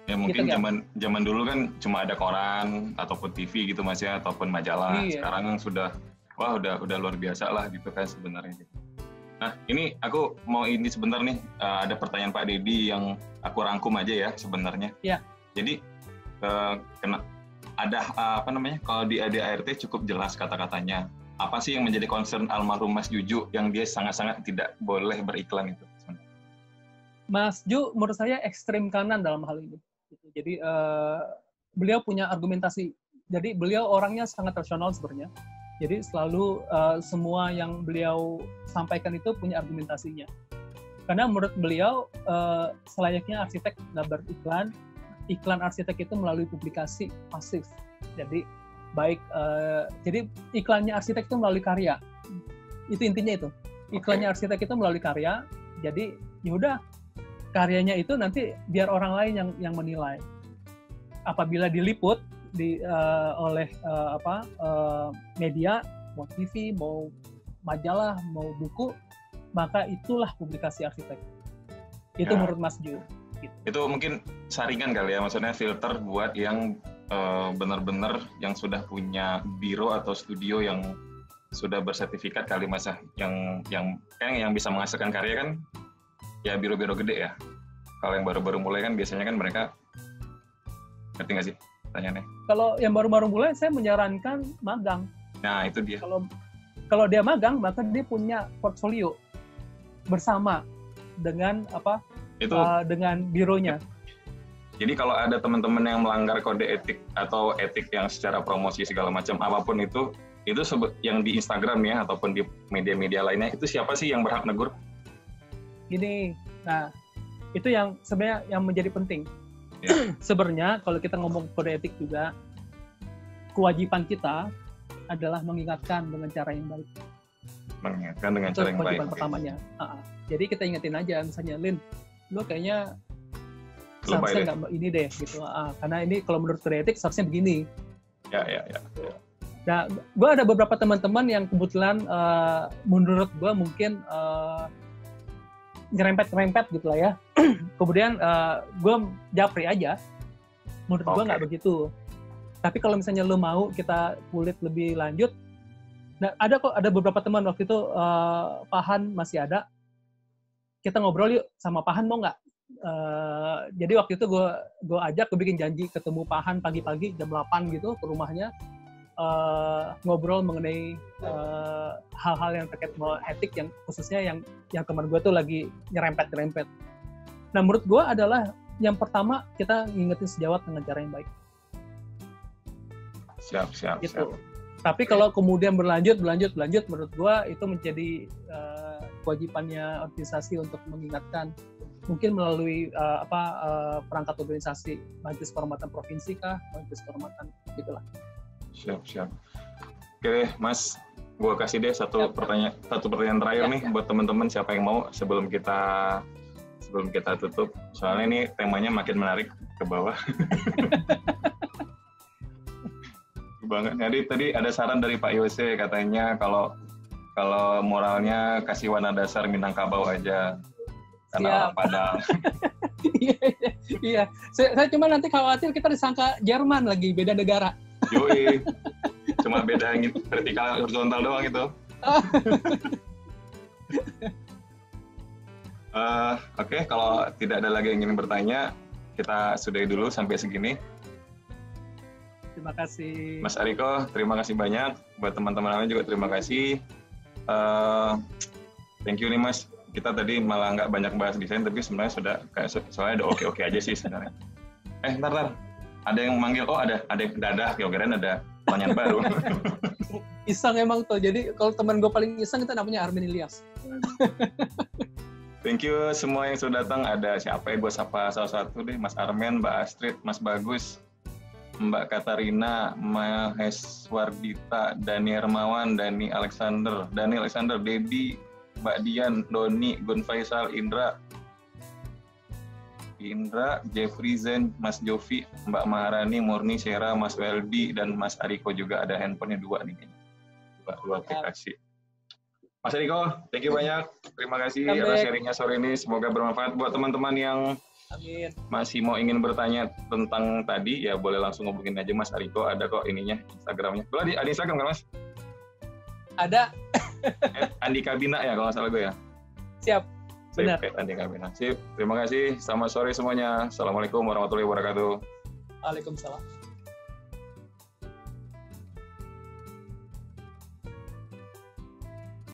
Ya mungkin zaman dulu kan cuma ada koran ataupun TV gitu Mas ya, ataupun majalah. Iya. Sekarang sudah udah luar biasa lah gitu kan sebenarnya. Nah ini aku mau ini sebentar nih, ada pertanyaan Pak Dedi yang aku rangkum aja ya sebenarnya. Iya. Jadi ada kalau di ADART cukup jelas kata-katanya. Apa sih yang menjadi concern almarhum Mas Juju yang dia sangat-sangat tidak boleh beriklan itu? Mas Ju menurut saya ekstrem kanan dalam hal ini. Jadi beliau punya argumentasi. Jadi beliau orangnya sangat rasional sebenarnya. Jadi selalu semua yang beliau sampaikan itu punya argumentasinya. Karena menurut beliau selayaknya arsitek nggak beriklan. Iklan arsitek itu melalui publikasi pasif. Jadi jadi iklannya arsitek itu melalui karya. Itu intinya itu. Iklannya arsitek itu melalui karya. Jadi yaudah, karyanya itu nanti biar orang lain yang menilai. Apabila diliput oleh media, mau TV, mau majalah, mau buku, maka itulah publikasi arsitek. Itu menurut Mas Ju. Gitu. Itu mungkin saringan kali ya, maksudnya filter buat yang benar-benar yang sudah punya biro atau studio yang sudah bersertifikat kali Mas ya, yang bisa menghasilkan karya kan ya biro-biro gede ya. Kalau yang baru-baru mulai kan biasanya kan mereka, ngerti nggak sih pertanyaannya? Kalau yang baru-baru mulai saya menyarankan magang. Nah itu dia. Kalau dia magang maka dia punya portfolio bersama dengan dengan bironya. Jadi kalau ada teman-teman yang melanggar kode etik atau etik yang secara promosi segala macam apapun itu yang di Instagram ya ataupun di media-media lainnya, itu siapa sih yang berhak negur? Gini, nah itu yang sebenarnya yang menjadi penting. Ya. Sebenarnya kalau kita ngomong kode etik juga, kewajiban kita adalah mengingatkan dengan cara yang baik. Mengingatkan dengan cara yang baik. Itu kewajiban pertamanya. Jadi kita ingetin aja, misalnya Lin, lo kayaknya seharusnya nggak ini deh gitu, karena ini kalau menurut kode etik seharusnya begini. Ya. Nah, gue ada beberapa teman-teman yang kebetulan menurut gue mungkin nyerempet gitu lah ya. Kemudian gue japri aja, menurut gue nggak begitu. Tapi kalau misalnya lo mau kita kulik lebih lanjut, nah ada beberapa teman waktu itu Pak Han masih ada, kita ngobrol yuk sama Pak Han mau nggak? Jadi waktu itu gue ajak, gue bikin janji ketemu Pak Han pagi-pagi jam 8 gitu ke rumahnya, ngobrol mengenai hal-hal yang terkait etik, yang khususnya yang teman gue tuh lagi nyerempet. Nah menurut gue adalah yang pertama kita ngingetin sejawat dengan cara yang baik. Siap. Gitu. Tapi kalau kemudian berlanjut, menurut gue itu menjadi kewajibannya organisasi untuk mengingatkan, mungkin melalui perangkat organisasi, Majelis Kehormatan Provinsi kah, Majelis Kehormatan gitulah. Siap. Oke deh, Mas, gue kasih deh satu pertanyaan terakhir nih buat teman-teman, siapa yang mau sebelum kita tutup. Soalnya ini temanya makin menarik ke bawah. Banget. Jadi tadi ada saran dari Pak Yose, katanya kalau moralnya kasih warna dasar Minangkabau aja. Karena orang Padang. Iya. Saya cuma nanti khawatir kita disangka Jerman lagi, beda negara. Yoi. Cuma beda vertikal horizontal doang itu. Oke, kalau tidak ada lagi yang ingin bertanya, kita sudahi dulu sampai segini. Terima kasih. Mas Ariko, terima kasih banyak. Buat teman-teman lain juga terima kasih. Thank you nih Mas. Kita tadi malah nggak banyak bahas desain, tapi sebenarnya soalnya udah oke aja sih sebenarnya. Ntar. Ada yang manggil, ada yang dadah, kira-kira ada pertanyaan baru. Iseng emang tuh, jadi kalau teman gue paling iseng itu namanya Armin Ilyas. Thank you semua yang sudah datang. Ada siapa ya? Gue sapa salah satu deh. Mas Armen, Mbak Astrid, Mas Bagus, Mbak Katarina, Maheswardita, Dani Hermawan, Dani Alexander, Dedi, Mbak Dian, Doni, Gun Faisal, Indra, Jeffrey Zen, Mas Jovi, Mbak Maharani, Murni, Sera, Mas Welby, dan Mas Ariko juga ada handphonenya 2 nih. Dua aplikasi. Mas Ariko, thank you banyak. Terima kasih atas sharingnya sore ini. Semoga bermanfaat buat teman-teman yang masih mau ingin bertanya tentang tadi, ya boleh langsung hubungin aja Mas Ariko. Ada kok ininya, Instagramnya. Lo ada Instagram kan Mas? Ada. Andika Bina ya kalau nggak salah gue ya? Siap. Benar. Andika Bina. Sip. Terima kasih. Selamat sore semuanya. Assalamualaikum warahmatullahi wabarakatuh. Waalaikumsalam.